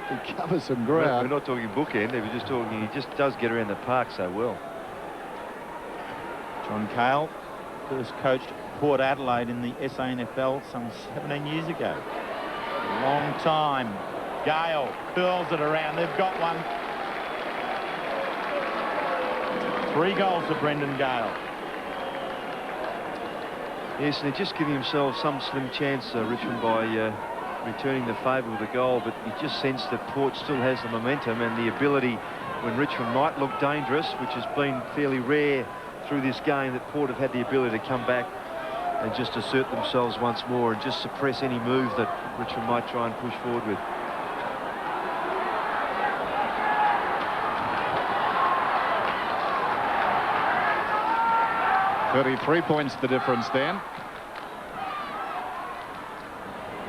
he covers some ground. We're not talking bookend. We're just talking. He just does get around the park so well. John Cale first coached Port Adelaide in the SANFL some 17 years ago. Long time. Gale curls it around. They've got one. 3 goals for Brendan Gale. Yes, and they're just giving themselves some slim chance, Richmond, by returning the favour with a goal, but you just sense that Port still has the momentum and the ability when Richmond might look dangerous, which has been fairly rare through this game, that Port have had the ability to come back and just assert themselves once more and just suppress any move that Richmond might try and push forward with. $33 points the difference then.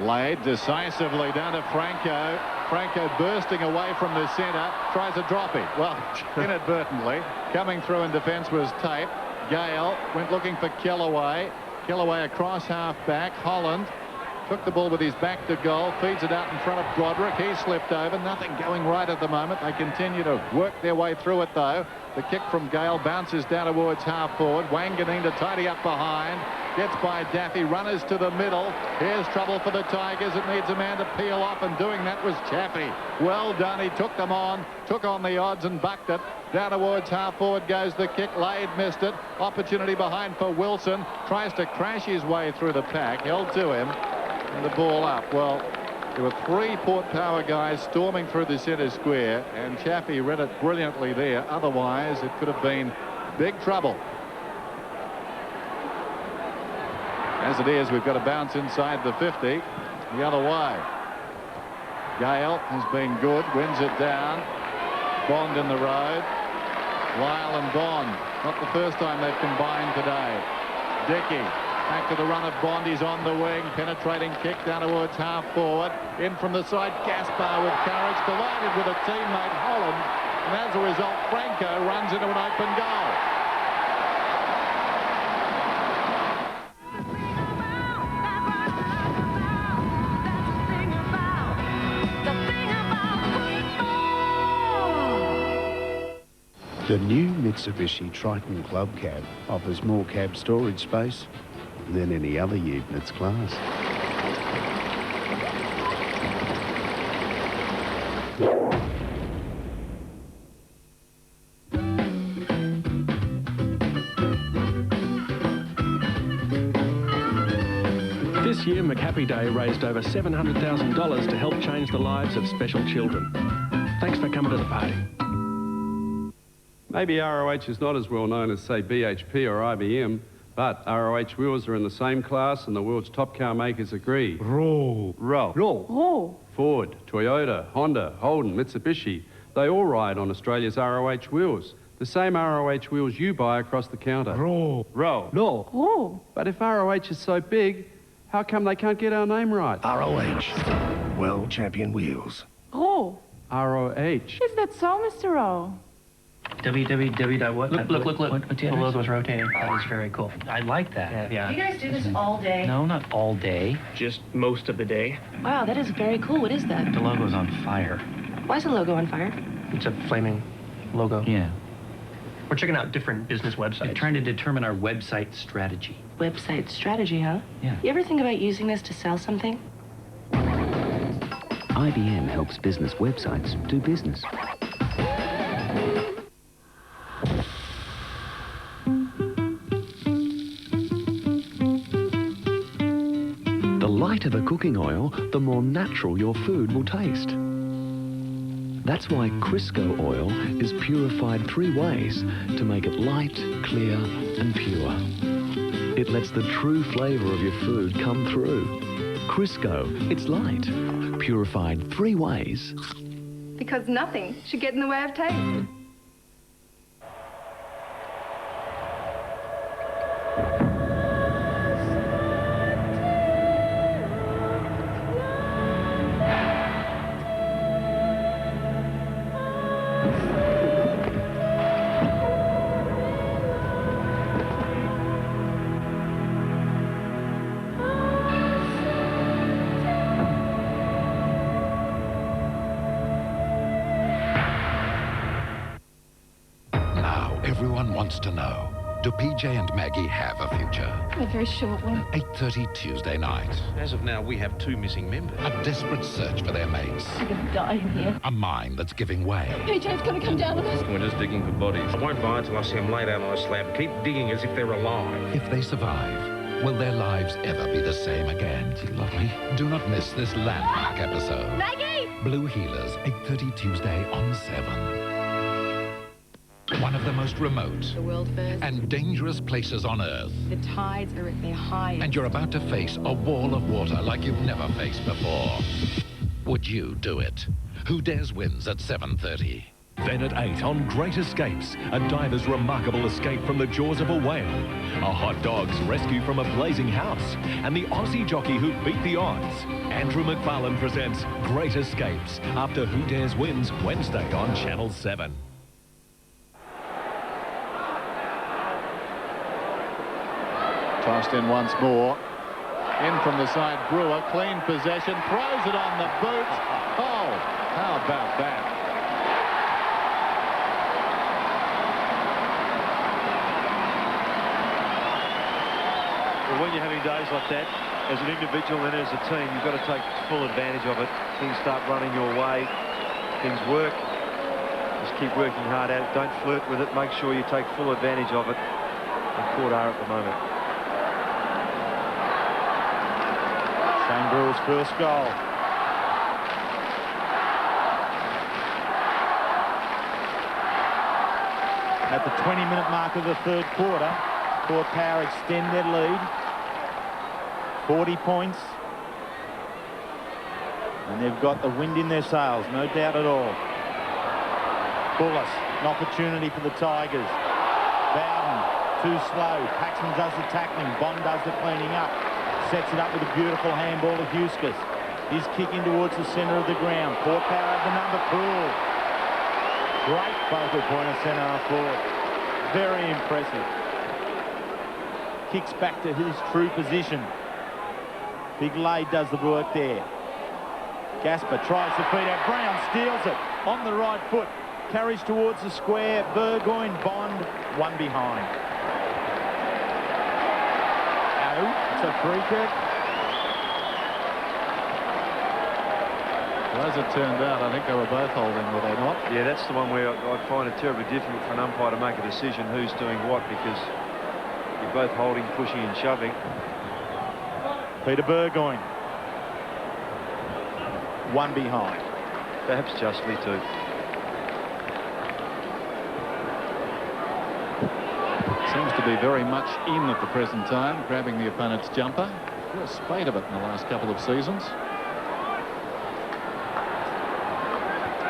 Laid decisively down to Franco. Franco bursting away from the centre, tries a droppy. Well, inadvertently. Coming through in defence was Tate. Gale went looking for Kellaway. Kellaway across half back. Holland took the ball with his back to goal, feeds it out in front of Broderick. He slipped over. Nothing going right at the moment. They continue to work their way through it though. The kick from Gale bounces down towards half forward. Wanganeen to tidy up behind. Gets by Daffy. Runners to the middle. Here's trouble for the Tigers. It needs a man to peel off, and doing that was Chaffee. Well done. He took them on. Took on the odds and bucked it. Down towards half forward goes the kick. Laid missed it. Opportunity behind for Wilson. Tries to crash his way through the pack. Held to him. And the ball up. Well, there were 3 Port Power guys storming through the centre square, and Chaffee read it brilliantly there. Otherwise, it could have been big trouble. As it is, we've got a bounce inside the 50, the other way. Gale has been good, wins it down. Bond in the road. Lyle and Bond, not the first time they've combined today. Dickey. Back to the run of Bond. He's on the wing. Penetrating kick down towards half forward. In from the side, Gaspar with courage. Collided with a teammate, Holland. And as a result, Franco runs into an open goal. The new Mitsubishi Triton Club Cab offers more cab storage space than any other ute in its class. This year, McHappy Day raised over $700,000 to help change the lives of special children. Thanks for coming to the party. Maybe ROH is not as well known as, say, BHP or IBM, but ROH wheels are in the same class and the world's top car makers agree. Roll. Ford, Toyota, Honda, Holden, Mitsubishi, they all ride on Australia's ROH wheels. The same ROH wheels you buy across the counter. Roll. But if ROH is so big, how come they can't get our name right? ROH, World Champion Wheels. ROH. Is that so, Mr. O? www.what? Look. The logo's rotating. That is very cool. I like that. Yeah. Do you guys do this all day? No, not all day. Just most of the day. Wow, that is very cool. What is that? The logo's on fire. Why is the logo on fire? It's a flaming logo. Yeah. We're checking out different business websites. We're trying to determine our website strategy. Website strategy, huh? Yeah. You ever think about using this to sell something? IBM helps business websites do business. The lighter the cooking oil, the more natural your food will taste. That's why Crisco oil is purified 3 ways to make it light, clear and pure. It lets the true flavour of your food come through. Crisco, it's light, purified 3 ways. Because nothing should get in the way of taste. Everyone wants to know, do PJ and Maggie have a future? A very short one. 8:30 Tuesday night. As of now, we have 2 missing members. A desperate search for their mates. I'm gonna die in here. A mine that's giving way. PJ's gonna come down on us. We're just digging for bodies. I won't buy it till I see them laid out on a slab. Keep digging as if they're alive. If they survive, will their lives ever be the same again? Do you love me? Do not miss this landmark episode. Maggie! Blue Healers, 8:30 Tuesday on 7. One of the most remote The world first. and dangerous places on Earth. The tides are at their highest. And you're about to face a wall of water like you've never faced before. Would you do it? Who Dares wins at 7:30. Then at 8 on Great Escapes, a diver's remarkable escape from the jaws of a whale, a hot dog's rescue from a blazing house, and the Aussie jockey who beat the odds. Andrew McFarlane presents Great Escapes after Who Dares wins Wednesday on Channel 7. Tossed in once more. In from the side, Brewer, clean possession, throws it on the boot. Oh, how about that? Well, when you're having days like that, as an individual and as a team, you've got to take full advantage of it. Things start running your way, things work. Just keep working hard at it. Don't flirt with it. Make sure you take full advantage of it. And Port are at the moment. Shane Brewer's first goal. At the 20-minute mark of the third quarter, Port Power extend their lead. 40 points. And they've got the wind in their sails, no doubt at all. Bullis, an opportunity for the Tigers. Bowden, too slow. Paxman does the tackling. Bond does the cleaning up. Sets it up with a beautiful handball to Huskus. He's kicking towards the centre of the ground. Port Power have the number. Cool. Great focal point of centre half forward. Very impressive. Kicks back to his true position. Big Lade does the work there. Gasper tries to feed out. Brown steals it on the right foot. Carries towards the square. Burgoyne, Bond, one behind. It's a free kick. Well, as it turned out, I think they were both holding, were they not? Yeah, that's the one where I'd find it terribly difficult for an umpire to make a decision who's doing what, because you're both holding, pushing and shoving. Peter Burgoyne. One behind. Perhaps justly too. Seems to be very much in at the present time, grabbing the opponent's jumper. Got a spate of it in the last couple of seasons.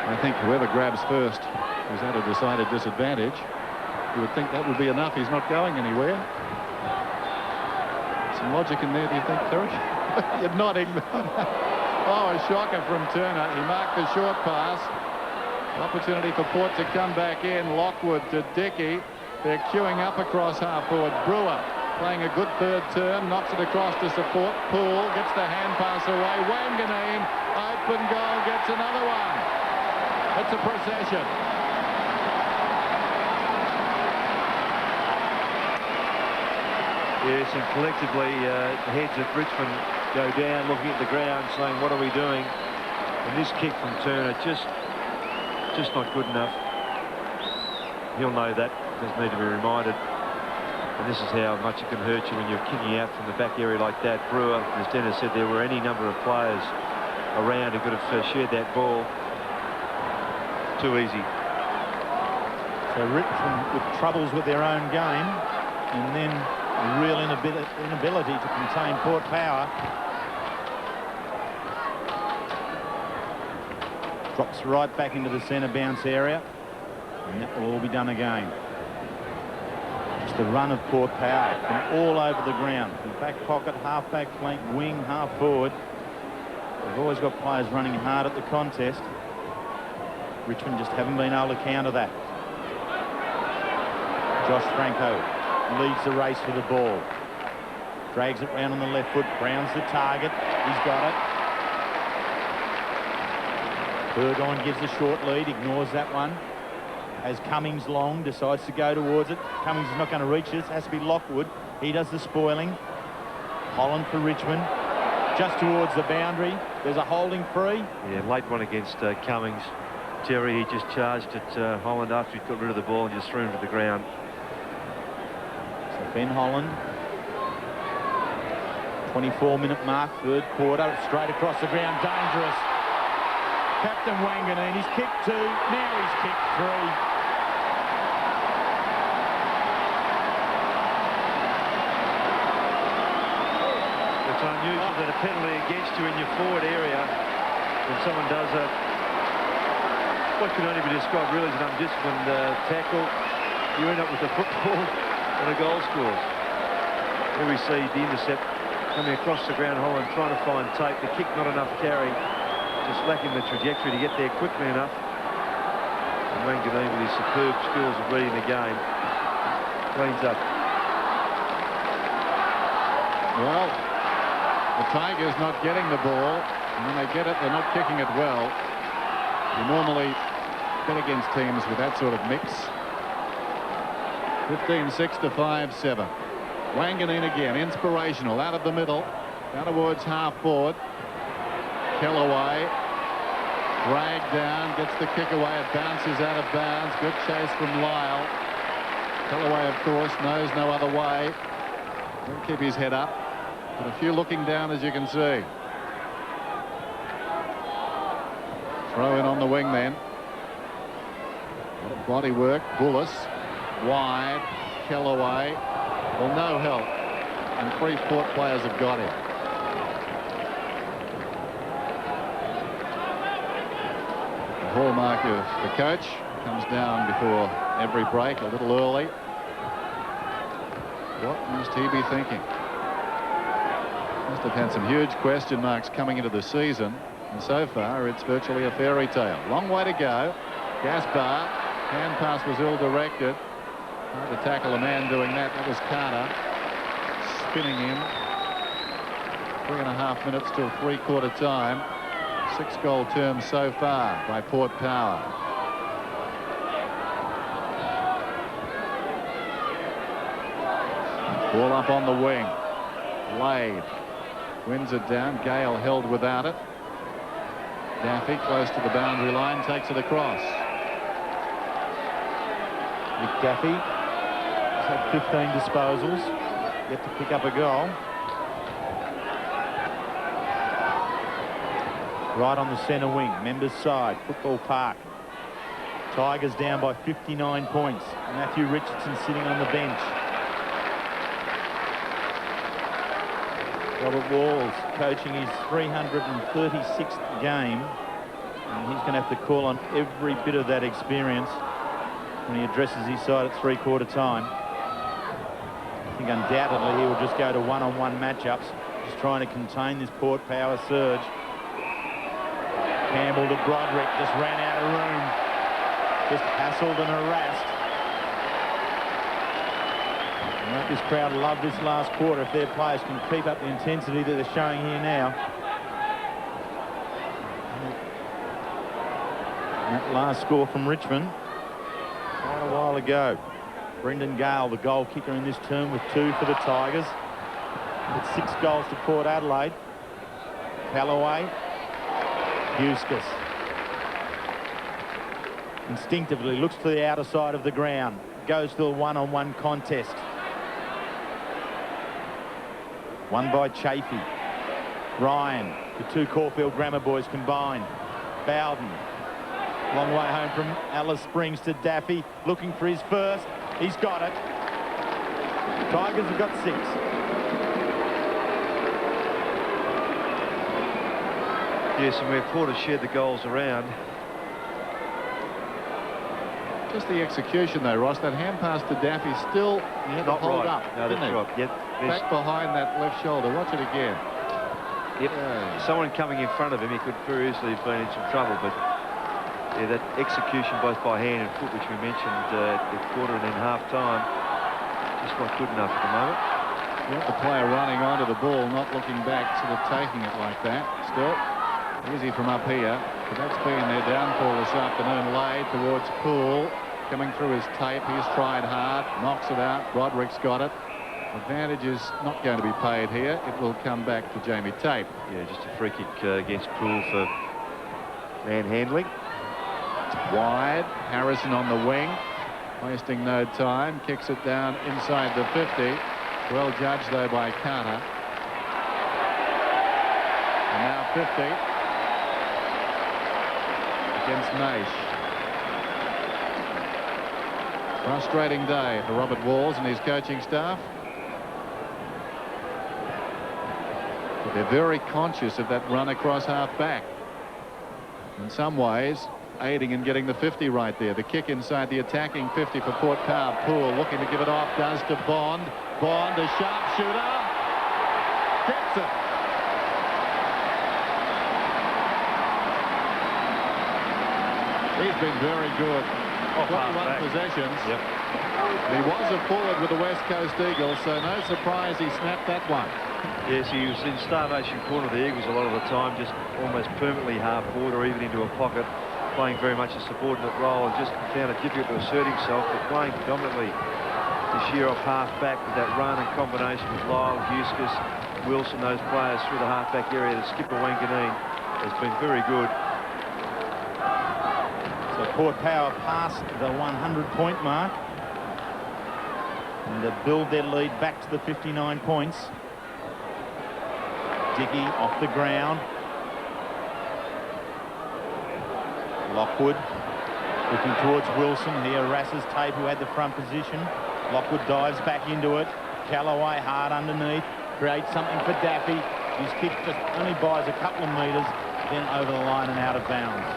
I think whoever grabs first is at a decided disadvantage. You would think that would be enough. He's not going anywhere. Some logic in there, do you think, Terry? You're nodding. Oh, a shocker from Turner. He marked the short pass. Opportunity for Port to come back in. Lockwood to Dickey. They're queuing up across half forward. Brewer playing a good third turn, knocks it across to support. Poole gets the hand pass away. Wanganeen, open goal, gets another one. It's a procession. Yes, and collectively, the heads at Richmond go down, looking at the ground, saying, what are we doing? And this kick from Turner, just not good enough. He'll know that, doesn't need to be reminded. And this is how much it can hurt you when you're kicking out from the back area like that. Brewer, as Dennis said, there were any number of players around who could have shared that ball. Too easy. So Richmond with troubles with their own game, and then a real inability to contain Port Power. Drops right back into the centre bounce area, and that will all be done again. It's the run of Port Power from all over the ground. From back pocket, half-back flank, wing, half-forward. They've always got players running hard at the contest. Richmond just haven't been able to counter that. Josh Franco leads the race for the ball. Drags it round on the left foot. Brown's the target. He's got it. Burgoyne gives a short lead, ignores that one. As Cummings long, decides to go towards it. Cummings is not going to reach this. Has to be Lockwood. He does the spoiling. Holland for Richmond. Just towards the boundary. There's a holding free. Yeah, late one against Cummings. Jerry, he just charged at Holland after he'd got rid of the ball and just threw him to the ground. So Ben Holland. 24-minute mark, third quarter. Straight across the ground. Dangerous. Captain Wanganeen, he's kicked 2. Now he's kicked 3. It's unusual that a penalty against you in your forward area when someone does what can only be described really as an undisciplined tackle. You end up with a football and a goal scores. Here we see the intercept coming across the ground. Holland trying to find tape. The kick not enough carry. Just lacking the trajectory to get there quickly enough. And Wanganeen with his superb skills of reading the game cleans up. Well, the Tigers not getting the ball, and when they get it, they're not kicking it well. You normally bet against teams with that sort of mix. 15-6 to 5-7. Wanganeen again, inspirational, out of the middle, down towards half forward. Kellaway, dragged down, gets the kick away, it bounces out of bounds. Good chase from Lyle. Kellaway, of course, knows no other way. He'll keep his head up, but a few looking down, as you can see. Throw in on the wing then. Body work, Bullis, wide, Kellaway. Well, no help, and 3 Port players have got him. Hallmark of the coach, comes down before every break a little early. What must he be thinking? Must have had some huge question marks coming into the season, and so far it's virtually a fairy tale. Long way to go. Gaspar, hand pass was ill-directed. Hard to tackle a man doing that. That was Carter spinning him. 3.5 minutes till 3/4 time. 6-goal term so far by Port Power. Ball up on the wing. Lade wins it down. Gale held without it. Daffy close to the boundary line, takes it across. Nick Daffy has had 15 disposals, yet to pick up a goal. Right on the centre wing, members side, Football Park. Tigers down by 59 points. Matthew Richardson sitting on the bench. Robert Walls coaching his 336th game, and he's going to have to call on every bit of that experience when he addresses his side at 3/4 time. I think undoubtedly he will just go to one-on-one matchups, just trying to contain this Port Power surge. Campbell to Broderick, just ran out of room. just hassled and harassed. And this crowd love this last quarter if their players can keep up the intensity that they're showing here now. And that last score from Richmond quite a while ago. Brendan Gale, the goal kicker in this term, with 2 for the Tigers. With 6 goals to Port Adelaide. Callaway, Eustace. Instinctively looks to the outer side of the ground. Goes to a one-on-one contest. Won by Chafee. Ryan, the 2 Caulfield Grammar boys combined. Bowden. Long way home from Alice Springs to Daffy. Looking for his first. He's got it. Tigers have got 6. Yes, and where Port has shared the goals around. Just the execution though, Ross. That hand pass to Daffy still had to hold up. No, that's right. Yep. Back behind that left shoulder. Watch it again. Yep. Someone coming in front of him, he could very easily have been in some trouble, but yeah, that execution both by hand and foot, which we mentioned at the quarter and then half time, just not good enough at the moment. Yep, the player running onto the ball, not looking back, sort of taking it like that. Still easy from up here, but that's been their downfall this afternoon. Lay towards Poole, coming through his tape. He's tried hard, knocks it out. Broderick's got it. Advantage is not going to be paid here. It will come back to Jamie Tape. Yeah, just a free kick against Poole for manhandling. Wide, Harrison on the wing, wasting no time, kicks it down inside the 50. Well judged though by Carter. And now 50 against Naish. Frustrating day for Robert Walls and his coaching staff. But they're very conscious of that run across half back. In some ways, aiding in getting the 50 right there. The kick inside the attacking 50 for Port Power. Poole looking to give it off, does to Bond. Bond, a sharpshooter. Gets it. He's been very good. 21 possessions. Yep. He was a forward with the West Coast Eagles, so no surprise he snapped that one. Yes, he was in starvation corner of the Eagles a lot of the time, just almost permanently half forward or even into a pocket, playing very much a subordinate role, and just found it difficult to assert himself, but playing predominantly this year off half-back with that run and combination with Lyle, Eustace, Wilson, those players through the half-back area. The skipper, Wanganeen, has been very good. So Port Power past the 100-point mark and to build their lead back to the 59 points. Dickey off the ground. Lockwood looking towards Wilson. He harasses Tate, who had the front position. Lockwood dives back into it. Callaway hard underneath. Creates something for Daffy. His kick just only buys a couple of metres, then over the line and out of bounds.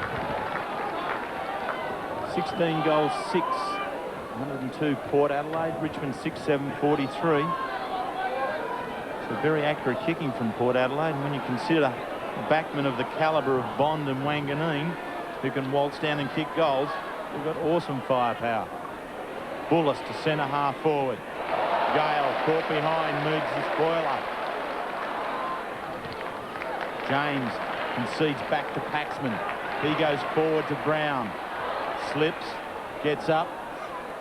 16 goals, 6. 102 Port Adelaide. Richmond 6-7, 43. So very accurate kicking from Port Adelaide. And when you consider backmen of the calibre of Bond and Wanganeen, who can waltz down and kick goals, we've got awesome firepower. Bullis to centre half forward. Gale caught behind, moves the spoiler. James concedes back to Paxman. He goes forward to Brown. Slips, gets up.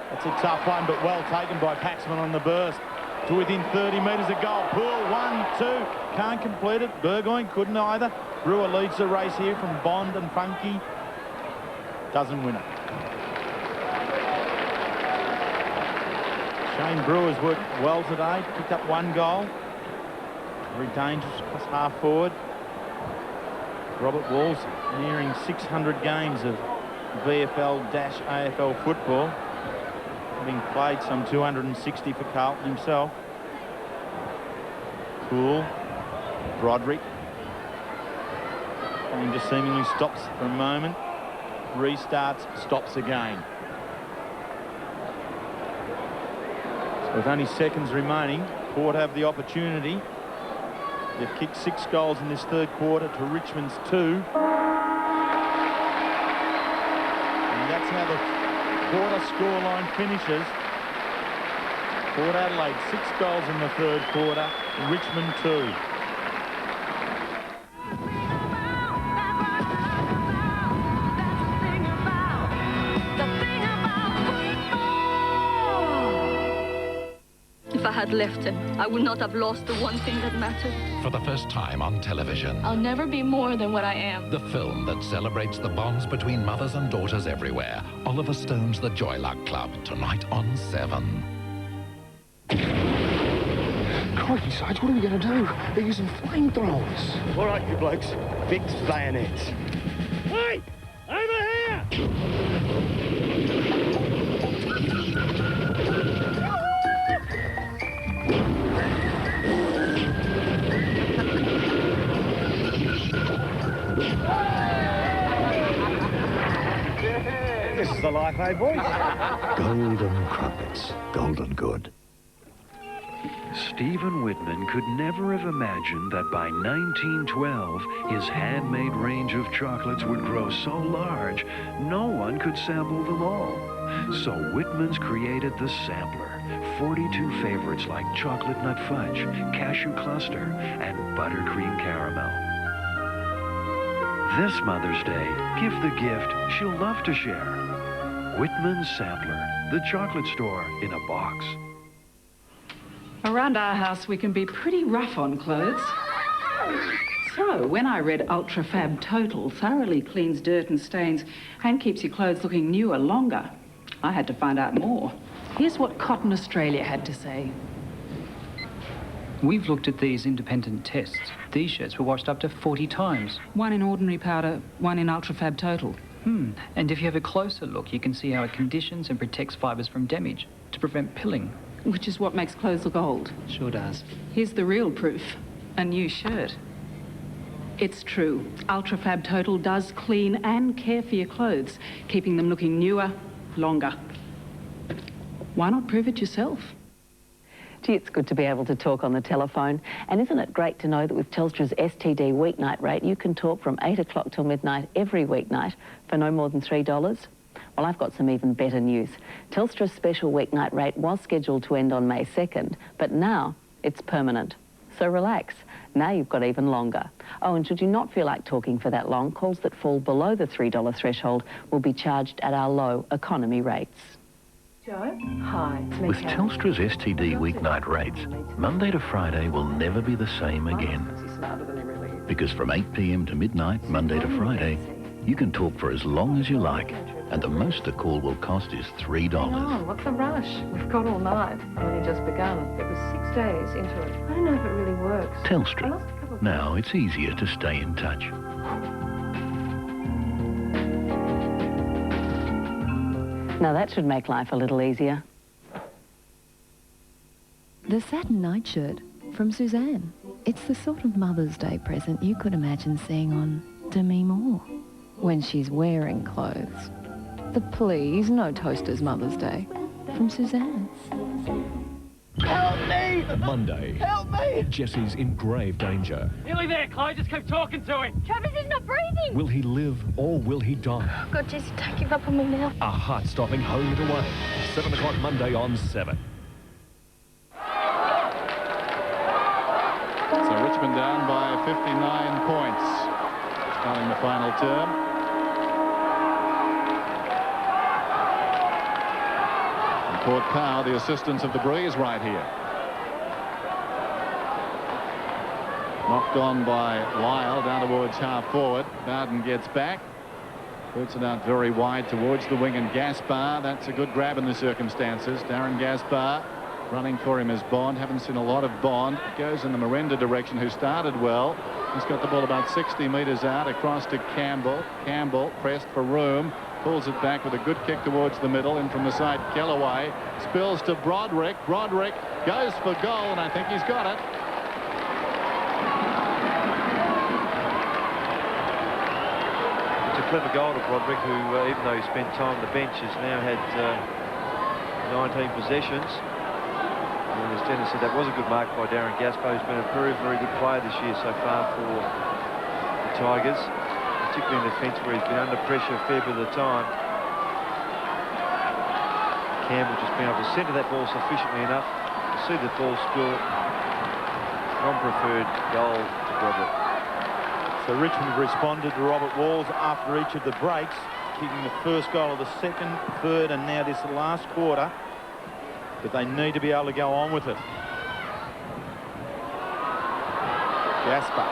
That's a tough one, but well taken by Paxman on the burst. To within 30 metres of goal. Poole, 1-2, can't complete it. Burgoyne couldn't either. Brewer leads the race here from Bond and Funky. Doesn't win it. Shane Brewer's worked well today. Picked up 1 goal. Very dangerous across half forward. Robert Walls nearing 600 games of VFL-AFL football, having played some 260 for Carlton himself. Poole, Broderick. Game just seemingly stops for a moment. Restarts, stops again. So with only seconds remaining, Port have the opportunity. They've kicked 6 goals in this third quarter to Richmond's 2. And that's how the quarter scoreline finishes. Port Adelaide 6 goals in the third quarter, Richmond 2. If I had left him, I would not have lost the one thing that mattered. For the first time on television, I'll never be more than what I am. the film that celebrates the bonds between mothers and daughters everywhere. Oliver Stone's The Joy Luck Club, tonight on 7. Crikey, Sarge, what are we going to do? They're using flamethrowers. All right, you blokes, fix bayonets. Hey, over here! This is the life, eh, boys? Golden crumpets, golden good. Stephen Whitman could never have imagined that by 1912, his handmade range of chocolates would grow so large, no one could sample them all. So Whitman's created the sampler, 42 favorites like chocolate nut fudge, cashew cluster, and buttercream caramel. This Mother's Day, give the gift she'll love to share. Whitman's Sampler, the chocolate store in a box. Around our house, we can be pretty rough on clothes. So, when I read Ultra Fab Total thoroughly cleans dirt and stains and keeps your clothes looking newer longer, I had to find out more. Here's what Cotton Australia had to say. We've looked at these independent tests. These shirts were washed up to 40 times. One in ordinary powder, one in Ultra Fab Total. And if you have a closer look, you can see how it conditions and protects fibres from damage to prevent pilling. Which is what makes clothes look old. Sure does. Here's the real proof. A new shirt. It's true. Ultra Fab Total does clean and care for your clothes, keeping them looking newer, longer. Why not prove it yourself? Gee, it's good to be able to talk on the telephone. And isn't it great to know that with Telstra's STD weeknight rate, you can talk from 8 o'clock till midnight every weeknight for no more than $3? Well, I've got some even better news. Telstra's special weeknight rate was scheduled to end on May 2nd, but now it's permanent. So relax. Now you've got even longer. Oh, and should you not feel like talking for that long, calls that fall below the $3 threshold will be charged at our low economy rates. Joe? Hi, it's me, With Karen. Telstra's STD weeknight rates, Monday to Friday will never be the same again. Because from 8 p.m. to midnight, Monday to Friday, you can talk for as long as you like, and the most a call will cost is $3. Hang on, what's the rush? We've got all night. I've only just begun. It was 6 days into it. I don't know if it really works. Telstra. Now it's easier to stay in touch. Now that should make life a little easier. The satin nightshirt from Suzanne. It's the sort of Mother's Day present you could imagine seeing on Demi Moore when she's wearing clothes. The Please No Toasters Mother's Day from Suzanne. Help me! Monday. Help me! Jesse's in grave danger. Nearly there, Chloe. Just keep talking to him. Travis is not breathing! Will he live or will he die? God, Jesse, don't give up on me now. A heart-stopping home and away. 7 o'clock Monday on 7. So Richmond down by 59 points, starting the final term. And Port Power, the assistance of the breeze right here. Knocked on by Lyle down towards half forward. Bowden gets back. Puts it out very wide towards the wing, and Gaspar. That's a good grab in the circumstances. Darren Gaspar running for him is Bond. Haven't seen a lot of Bond. Goes in the Miranda direction, who started well. He's got the ball about 60 metres out across to Campbell. Campbell pressed for room. Pulls it back with a good kick towards the middle. In from the side, Kellaway. Spills to Broderick. Broderick goes for goal, and I think he's got it. It's a clever goal to Broderick, who, even though he spent time on the bench, has now had 19 possessions. And as Dennis said, that was a good mark by Darren Gaspar, who's been a very, very good player this year so far for the Tigers, particularly in defence where he's been under pressure a fair bit of the time. Campbell just being able to centre that ball sufficiently enough to see the ball spill. Non-preferred goal to Broderick. So Richmond responded to Robert Walls after each of the breaks, kicking the first goal of the second, third, and now this last quarter. But they need to be able to go on with it. Jasper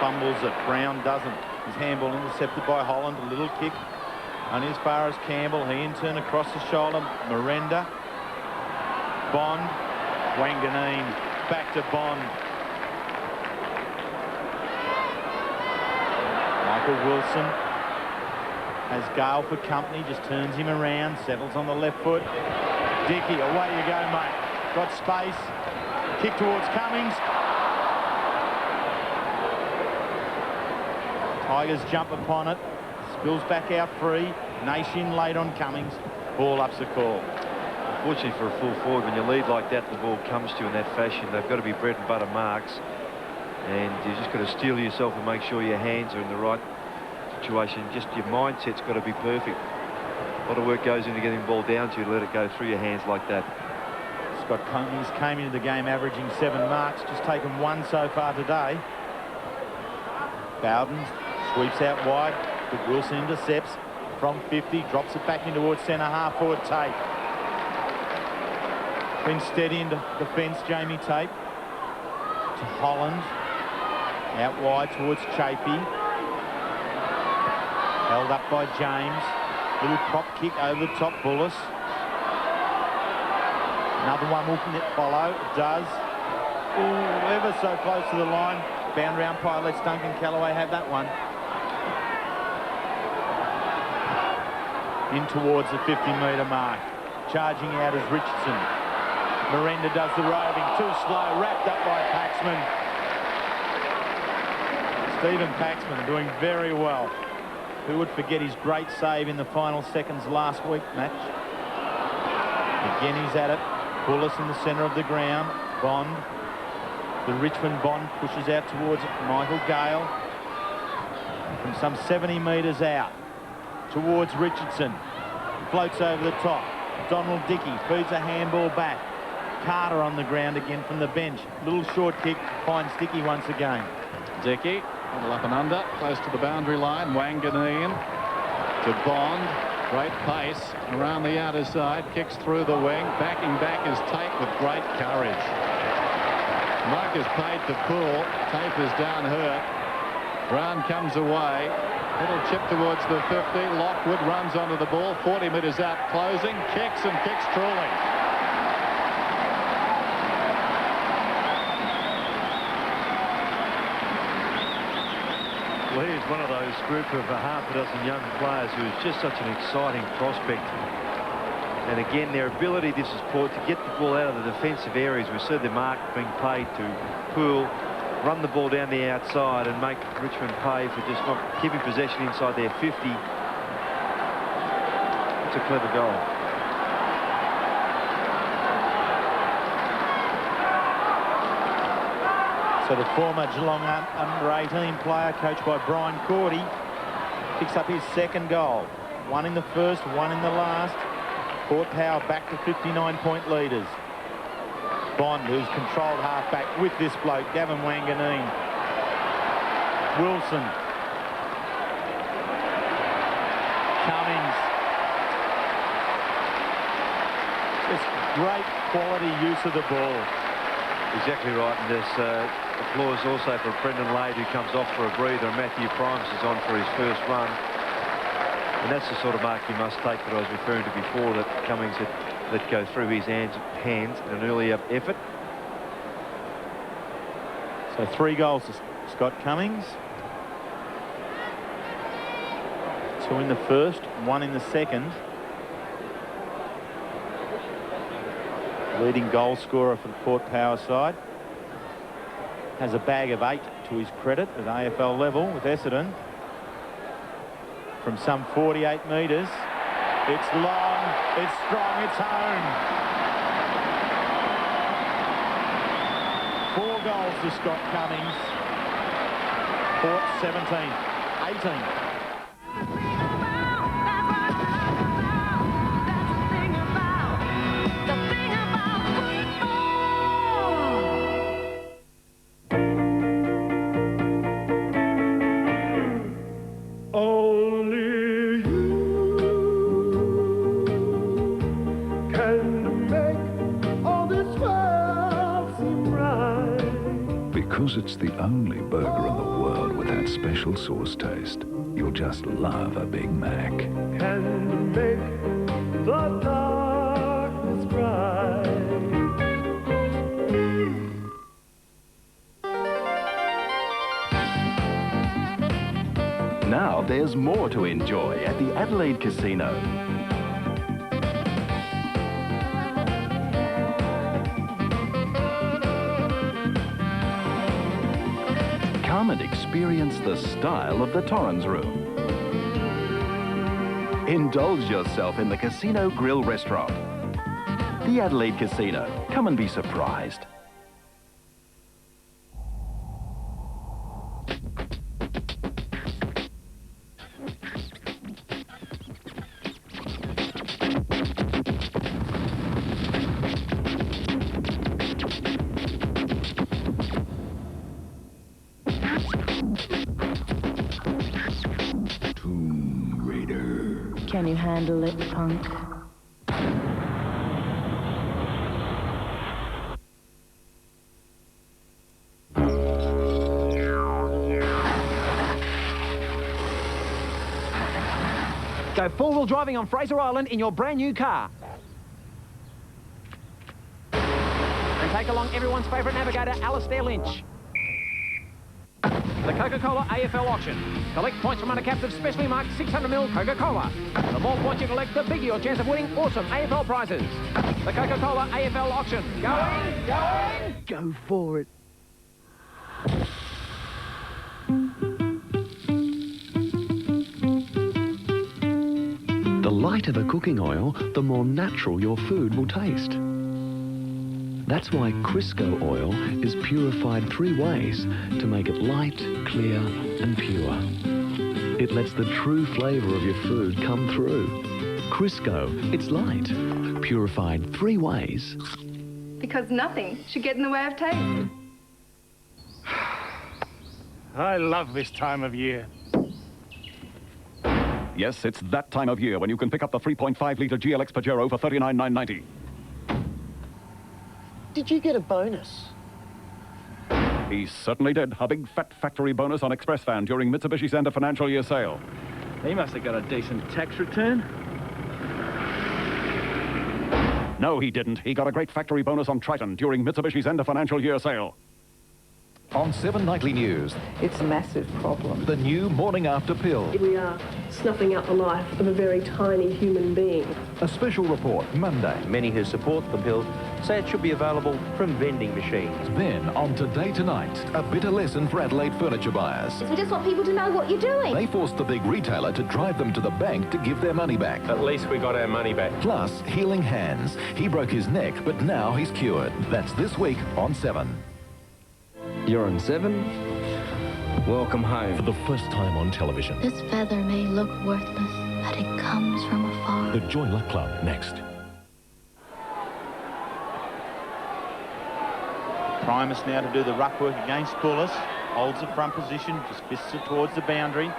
fumbles it. Brown doesn't. His handball intercepted by Holland. A little kick only as far as Campbell. He in turn across the shoulder. Miranda. Bond. Wanganeen. Back to Bond. Michael Wilson has Gale for company. Just turns him around. Settles on the left foot. Dickey, away you go, mate. Got space. Kick towards Cummings. Tigers jump upon it. Spills back out free. Nation late on Cummings. Ball up's the call. Unfortunately for a full forward, when you lead like that, the ball comes to you in that fashion. They've got to be bread and butter marks. And you just got to steel yourself and make sure your hands are in the right situation. Just your mindset's got to be perfect. A lot of work goes into getting the ball down to you to let it go through your hands like that. Scott Cummings came into the game averaging 7 marks. Just taken 1 so far today. Bowden sweeps out wide, but Wilson intercepts from 50, drops it back in towards centre half forward Tate. Been steady into defence, Jamie Tate. To Holland. Out wide towards Chafee. Held up by James. Little prop kick over the top, Bullis. Another one will follow. It does. Ooh, ever so close to the line. Boundary umpire lets Duncan Callaway have that one. In towards the 50-metre mark. Charging out is Richardson. Miranda does the roving. Too slow. Wrapped up by Paxman. Stephen Paxman doing very well. Who would forget his great save in the final seconds last week match? Again, he's at it. Bullis in the centre of the ground. Bond. The Richmond Bond pushes out towards Michael Gale. From some 70 metres out. Towards Richardson. Floats over the top. Donald Dickey feeds a handball back. Carter on the ground again from the bench. Little short kick. Finds Dickey once again. Dickey. Little up and under, close to the boundary line. Wanganeen to Bond. Great pace around the outer side. Kicks through the wing. Backing back is Tate with great courage. Mark is paid to pull. Tate is down hurt. Brown comes away. Little chip towards the 50. Lockwood runs onto the ball. 40 metres out, closing. Kicks and kicks truly. Well, he's one of those group of half a dozen young players who is just such an exciting prospect. And again, their ability, this is Port, to get the ball out of the defensive areas. We see the mark being paid to Poole, run the ball down the outside and make Richmond pay for just not keeping possession inside their 50. It's a clever goal. So the former Geelong under-18 player, coached by Brian Cordy, picks up his second goal. 1 in the first, 1 in the last. Port Power back to 59-point leaders. Bond, who's controlled half-back with this bloke, Gavin Wanganeen. Wilson. Cummings. Just great quality use of the ball. Exactly right, and there's applause also for Brendan Lade, who comes off for a breather, and Matthew Primes is on for his first run. And that's the sort of mark you must take that I was referring to before, that Cummings had let go through his hands in an earlier effort. So 3 goals to Scott Cummings. 2 in the first, 1 in the second. Leading goal scorer for the Port Power side. Has a bag of 8 to his credit at AFL level with Essendon. From some 48 metres. It's long, it's strong, it's home. 4 goals to Scott Cummings. Port 17, 18. only burger in the world with that special sauce taste. You'll just love a Big Mac. Can make the darkness bright. Now there's more to enjoy at the Adelaide Casino. Come and experience the style of the Torrens Room. Indulge yourself in the Casino Grill Restaurant. The Adelaide Casino. Come and be surprised. Can you handle it, punk? Go four-wheel driving on Fraser Island in your brand new car. And take along everyone's favourite navigator, Alistair Lynch. The Coca-Cola AFL auction. Collect points from under caps of specially marked 600ml Coca-Cola. The more points you collect, the bigger your chance of winning awesome AFL prizes. The Coca-Cola AFL auction. Going, going! Go for it. The lighter the cooking oil, the more natural your food will taste. That's why Crisco oil is purified 3 ways to make it light, clear and pure. It lets the true flavour of your food come through. Crisco, it's light, purified 3 ways. Because nothing should get in the way of taste. I love this time of year. Yes, it's that time of year when you can pick up the 3.5-litre GLX Pajero for $39,990. Did you get a bonus? He certainly did. A big fat factory bonus on Express Van during Mitsubishi's end of financial year sale. He must have got a decent tax return. No, he didn't. He got a great factory bonus on Triton during Mitsubishi's end of financial year sale. On 7 Nightly News, it's a massive problem. The new morning after pill. We are snuffing out the life of a very tiny human being. A special report Monday. Many who support the pill say it should be available from vending machines. Then on Today Tonight, a bitter lesson for Adelaide furniture buyers. We just want people to know what you're doing. They forced the big retailer to drive them to the bank to give their money back. At least we got our money back. Plus, healing hands. He broke his neck, but now he's cured. That's this week on 7. You're on 7? Welcome home. For the first time on television. This feather may look worthless, but it comes from afar. The Joy Luck Club, next. Primus now to do the ruck work against Bullis. Holds the front position, just fists it towards the boundary.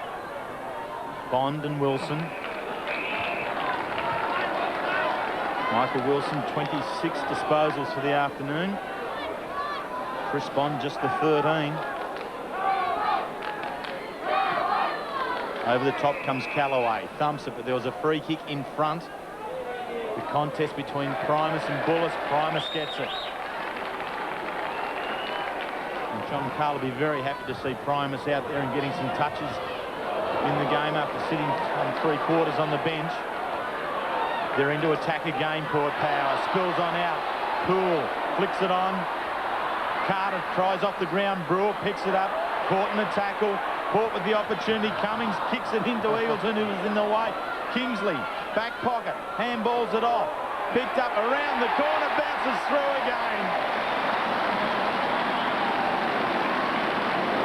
Bond and Wilson. Michael Wilson, 26 disposals for the afternoon. Chris Bond just the 13. Over the top comes Callaway. Thumps it, but there was a free kick in front. The contest between Primus and Bullis. Primus gets it. And John Carl will be very happy to see Primus out there and getting some touches in the game after sitting on 3/4 on the bench. They're into attack again, Port Power. Spills on out. Poole flicks it on. Carter tries off the ground. Brewer picks it up. Caught in a tackle. Caught with the opportunity. Cummings kicks it into Eagleton, who was in the way. Kingsley, back pocket. Handballs it off. Picked up around the corner. Bounces through again.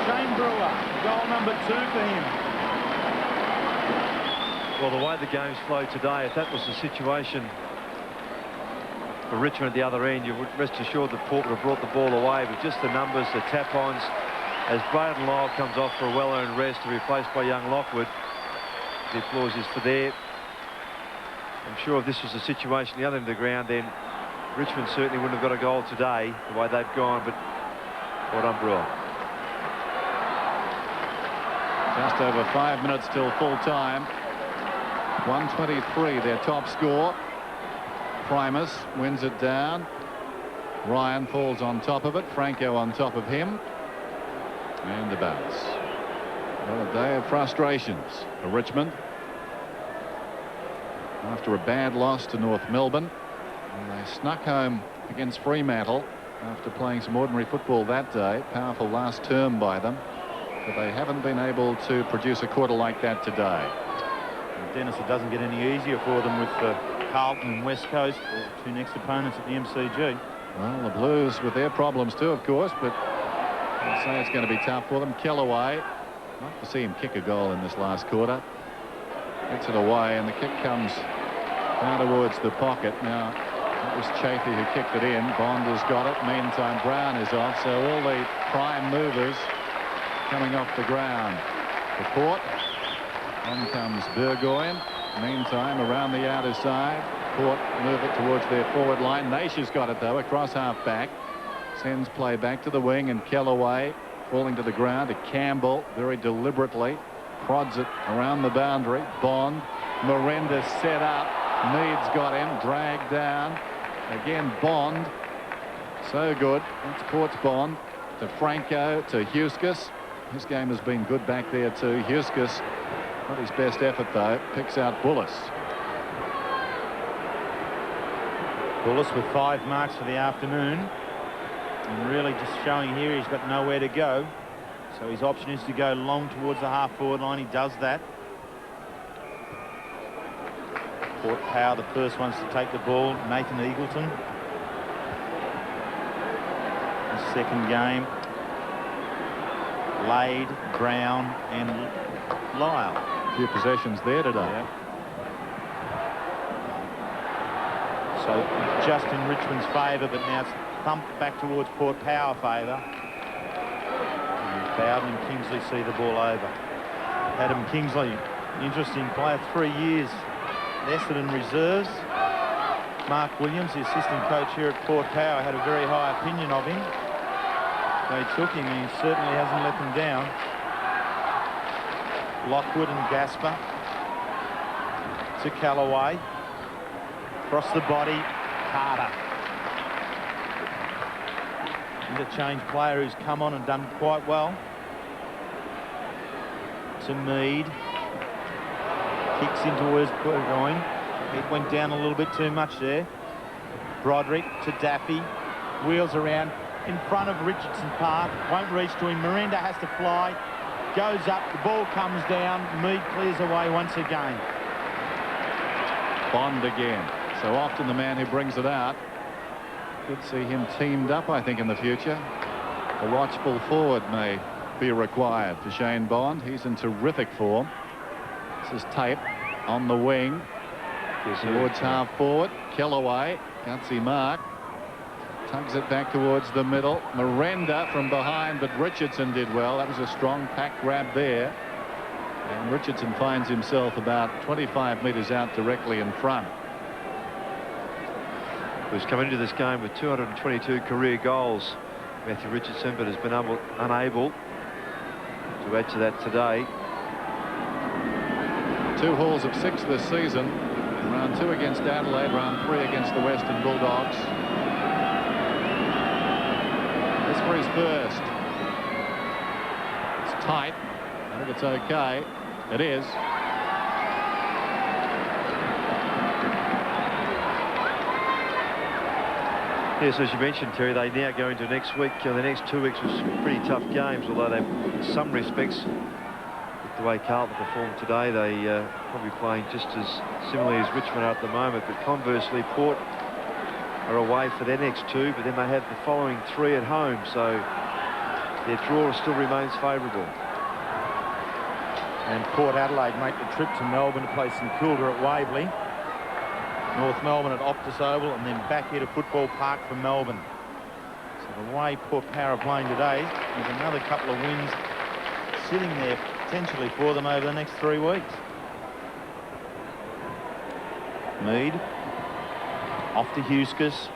Shane Brewer, goal number 2 for him. Well, the way the game's flowed today, if that was the situation for Richmond at the other end, you would rest assured that Port would have brought the ball away. But just the numbers, the tap-ons, as Braden Lyle comes off for a well-earned rest to be replaced by young Lockwood, the applause is for there. I'm sure if this was the situation the other end of the ground, then Richmond certainly wouldn't have got a goal today, the way they've gone, but well done, Brewer. Just over 5 minutes till full time. 123 their top score. Primus wins it down. Ryan falls on top of it. Franco on top of him. And the bounce. Well, a day of frustrations for Richmond. After a bad loss to North Melbourne, and they snuck home against Fremantle after playing some ordinary football that day. Powerful last term by them, but they haven't been able to produce a quarter like that today. And Dennis, it doesn't get any easier for them with Carlton and West Coast, the 2 next opponents at the MCG. Well, the Blues with their problems too, of course, but I'd say it's going to be tough for them. Kellaway, I'd like to see him kick a goal in this last quarter. Gets it away, and the kick comes down towards the pocket. Now, it was Chafee who kicked it in. Bond has got it. Meantime, Brown is off, so all the prime movers coming off the ground. The Port. On comes Burgoyne. Meantime, around the outer side. Port move it towards their forward line. Naish's got it, though, across half-back. Sends play back to the wing, and Kellaway falling to the ground to Campbell very deliberately. Prods it around the boundary. Bond. Miranda set up. Mead's got him. Dragged down. Again, Bond. So good. That's Port's Bond. To Franco. To Huskis. His game has been good back there too. Huskis, not his best effort though. Picks out Bullis. Bullis with 5 marks for the afternoon. And really just showing here he's got nowhere to go. So his option is to go long towards the half-forward line. He does that. Port Power, the first ones to take the ball. Nathan Eagleton. The second game. Lade, Brown and Lyle. A few possessions there today. Yeah. So just in Richmond's favour, but now it's thumped back towards Port Power favour. Bowden and Kingsley see the ball over. Adam Kingsley, interesting player, 3 years. Essendon reserves. Mark Williams, the assistant coach here at Port Power, had a very high opinion of him. They took him, and he certainly hasn't let them down. Lockwood and Gasper to Kellaway. Across the body, Carter. Interchange player who's come on and done quite well. To Mead. Kicks in towards Burgoyne. It went down a little bit too much there. Broderick to Daffy. Wheels around in front of Richardson Park. Won't reach to him. Miranda has to fly. Goes up. The ball comes down. Mead clears away once again. Bond again. So often the man who brings it out. Could see him teamed up, I think, in the future. A watchful forward may be required for Shane Bond. He's in terrific form. This is Tape on the wing. Towards half forward. Kellaway. Can't see Mark. Tugs it back towards the middle. Miranda from behind, but Richardson did well. That was a strong pack grab there. And Richardson finds himself about 25 metres out directly in front. Who's come into this game with 222 career goals, Matthew Richardson, but has been unable to add to that today. 2 hauls of 6 this season. Round 2 against Adelaide, round 3 against the Western Bulldogs. This for his first. It's tight. I think it's okay. It is. Yes, as you mentioned, Terry, they now go into next week, the next 2 weeks with some pretty tough games, although they, in some respects, with the way Carlton performed today, they probably playing just as similarly as Richmond are at the moment. But conversely, Port are away for their next 2, but then they have the following 3 at home, so their draw still remains favourable. And Port Adelaide make the trip to Melbourne to play St Kilda at Waverley. North Melbourne at Optus Oval, and then back here to Football Park for Melbourne. So the way Port Power are playing today, there's another couple of wins sitting there potentially for them over the next 3 weeks. Mead off to Huskis.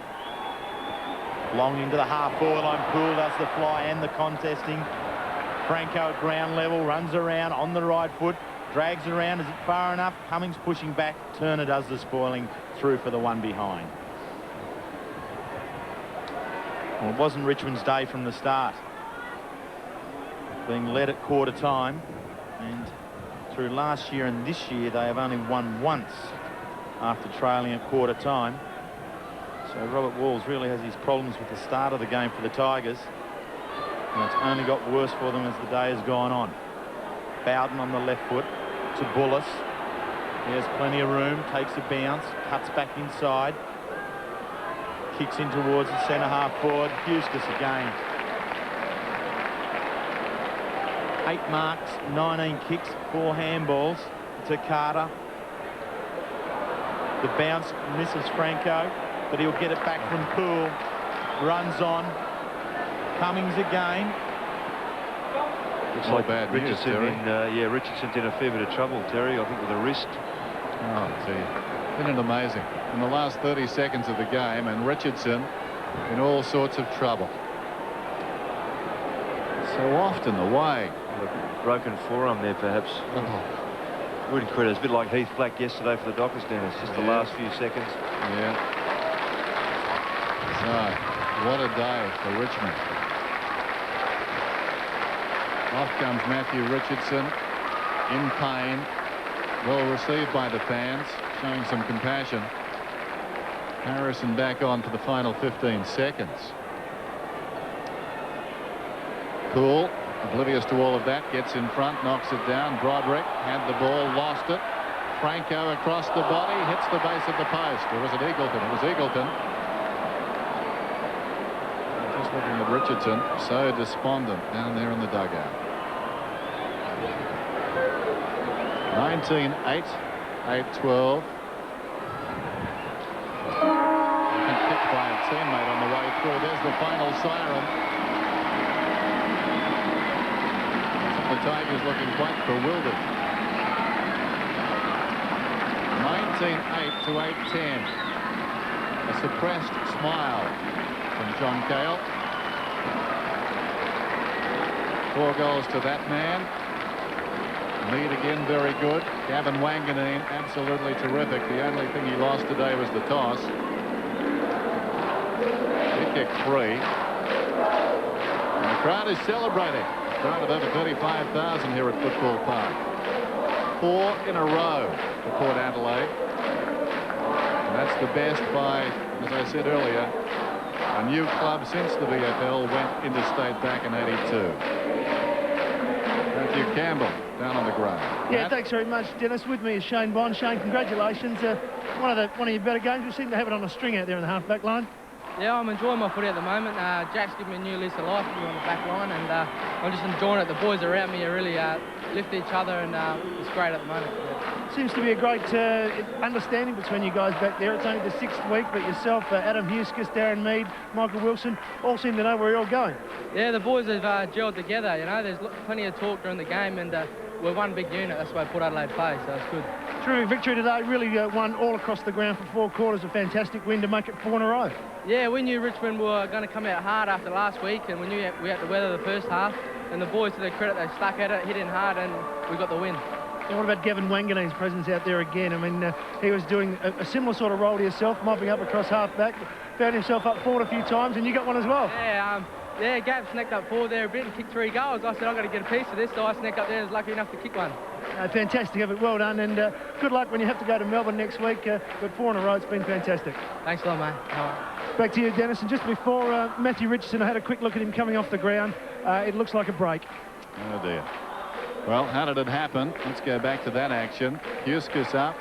Long into the half-forward line. Poole does the fly and the contesting. Franco at ground level, runs around on the right foot, drags it around. Is it far enough? Cummings pushing back. Turner does the spoiling through for the one behind. Well, it wasn't Richmond's day from the start. Being led at quarter time, and through last year and this year they have only won once after trailing at quarter time. So Robert Walls really has his problems with the start of the game for the Tigers, and it's only got worse for them as the day has gone on. Bowden on the left foot to Bullis. He has plenty of room, takes a bounce, cuts back inside, kicks in towards the centre half forward. Huskus again. 8 marks, 19 kicks, 4 handballs to Carter. The bounce misses Franco, but he'll get it back from Poole. Runs on. Cummings again. Looks like bad Richardson news, Richardson's in a fair bit of trouble, Terry, I think, with a wrist. Oh, gee. Isn't it amazing? In the last 30 seconds of the game, and Richardson in all sorts of trouble. So often the way. A broken forearm there, perhaps. Oh. Wouldn't credit. It's a bit like Heath Black yesterday for the Dockers, Dennis. Just the last few seconds. Yeah. So, what a day for Richmond. Off comes Matthew Richardson, in pain, well received by the fans, showing some compassion. Harrison back on for the final 15 seconds. Poole, oblivious to all of that, gets in front, knocks it down. Broderick had the ball, lost it. Franco across the body, hits the base of the post. Or was it Eagleton? It was Eagleton. Just looking at Richardson, so despondent down there in the dugout. 19-8, 8-12. Kicked by a teammate on the way through. There's the final siren. The Tigers looking quite bewildered. 19-8 to 8-10. A suppressed smile from John Cale. 4 goals to that man. Mead again very good. Gavin Wanganeen absolutely terrific. The only thing he lost today was the toss. He kicked 3. And the crowd is celebrating. A crowd of over 35,000 here at Football Park. 4 in a row for Port Adelaide. And that's the best by, as I said earlier, a new club since the VFL went interstate back in '82. Matthew Campbell down on the ground. Yeah, Matt? thanks very much, Dennis. With me is Shane Bond. Shane, congratulations. One of your better games. We seem to have it on a string out there in the half-back line. Yeah, I'm enjoying my footy at the moment. Jack's given me a new lease of life on the back line, and I'm just enjoying it. The boys around me are really lift each other, and it's great at the moment. Yeah. Seems to be a great understanding between you guys back there. It's only the 6th week, but yourself, Adam Huskus, Darren Mead, Michael Wilson, all seem to know where you're all going. Yeah, the boys have gelled together, you know. There's plenty of talk during the game, and we're one big unit. That's the way Port Adelaide plays, so it's good. Terrific victory today. Really won all across the ground for 4 quarters. A fantastic win to make it 4 in a row. Yeah, we knew Richmond were going to come out hard after last week, and we knew we had to weather the first half. And the boys, to their credit, they stuck at it, hit in hard, and we got the win. And what about Gavin Wanganeen's presence out there again? I mean, he was doing a similar sort of role to yourself, mopping up across half-back, found himself up forward a few times, and you got one as well. Yeah, Gav snacked up forward there a bit and kicked 3 goals. I said, I've got to get a piece of this, so I snacked up there and was lucky enough to kick one. Fantastic effort, well done, and good luck when you have to go to Melbourne next week. But 4 in a row, it's been fantastic. Thanks a lot, mate. Back to you, Dennis. And just before Matthew Richardson, I had a quick look at him coming off the ground. It looks like a break. Oh, dear. Well, how did it happen? Let's go back to that action. Huskus up,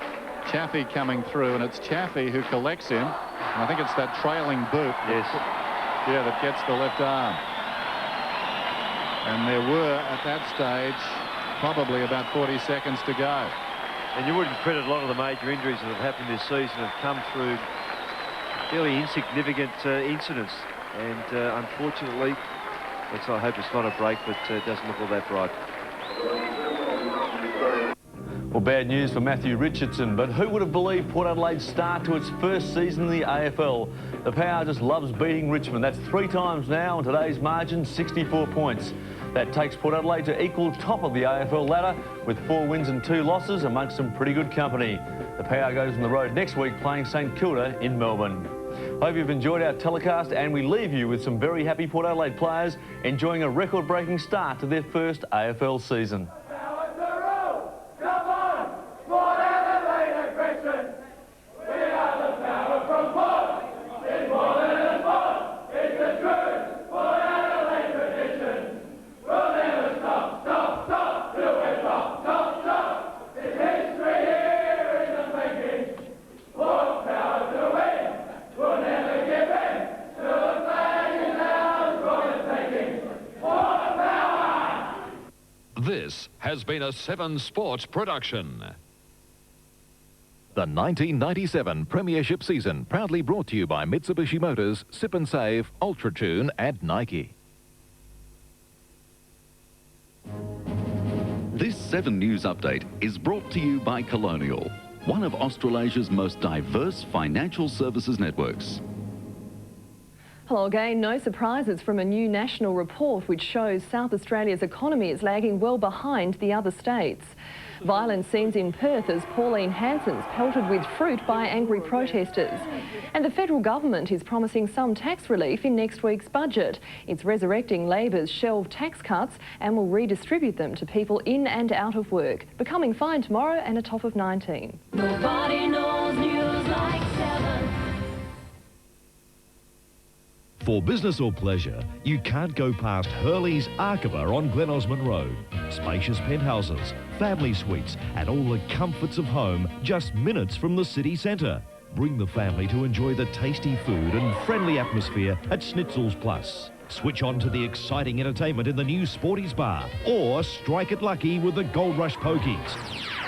Chaffee coming through, and it's Chaffee who collects him. And I think it's that trailing boot. Yes. Yeah, that gets the left arm. And there were, at that stage, probably about 40 seconds to go. And you wouldn't credit a lot of the major injuries that have happened this season have come through fairly insignificant incidents. And unfortunately, I hope it's not a break, but it doesn't look all that bright. Well, bad news for Matthew Richardson, but who would have believed Port Adelaide's start to its first season in the AFL? The Power just loves beating Richmond. That's 3 times now, and today's margin, 64 points. That takes Port Adelaide to equal top of the AFL ladder with 4 wins and 2 losses amongst some pretty good company. The Power goes on the road next week playing St Kilda in Melbourne. Hope you've enjoyed our telecast, and we leave you with some very happy Port Adelaide players enjoying a record-breaking start to their first AFL season. This has been a 7 Sports production. The 1997 Premiership season proudly brought to you by Mitsubishi Motors, Sip and Save, Ultratune and Nike. This 7 News update is brought to you by Colonial, one of Australasia's most diverse financial services networks. Hello again. No surprises from a new national report which shows South Australia's economy is lagging well behind the other states. Violent scenes in Perth as Pauline Hanson's pelted with fruit by angry protesters. And the federal government is promising some tax relief in next week's budget. It's resurrecting Labor's shelved tax cuts and will redistribute them to people in and out of work. Becoming fine tomorrow and a top of 19. Nobody knows news like 7. For business or pleasure, you can't go past Hurley's Arkaba on Glen Osmond Road. Spacious penthouses, family suites and all the comforts of home just minutes from the city centre. Bring the family to enjoy the tasty food and friendly atmosphere at Schnitzel's Plus. Switch on to the exciting entertainment in the new Sporties Bar, or strike it lucky with the Gold Rush Pokies.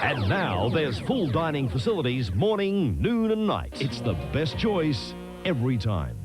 And now there's full dining facilities morning, noon and night. It's the best choice every time.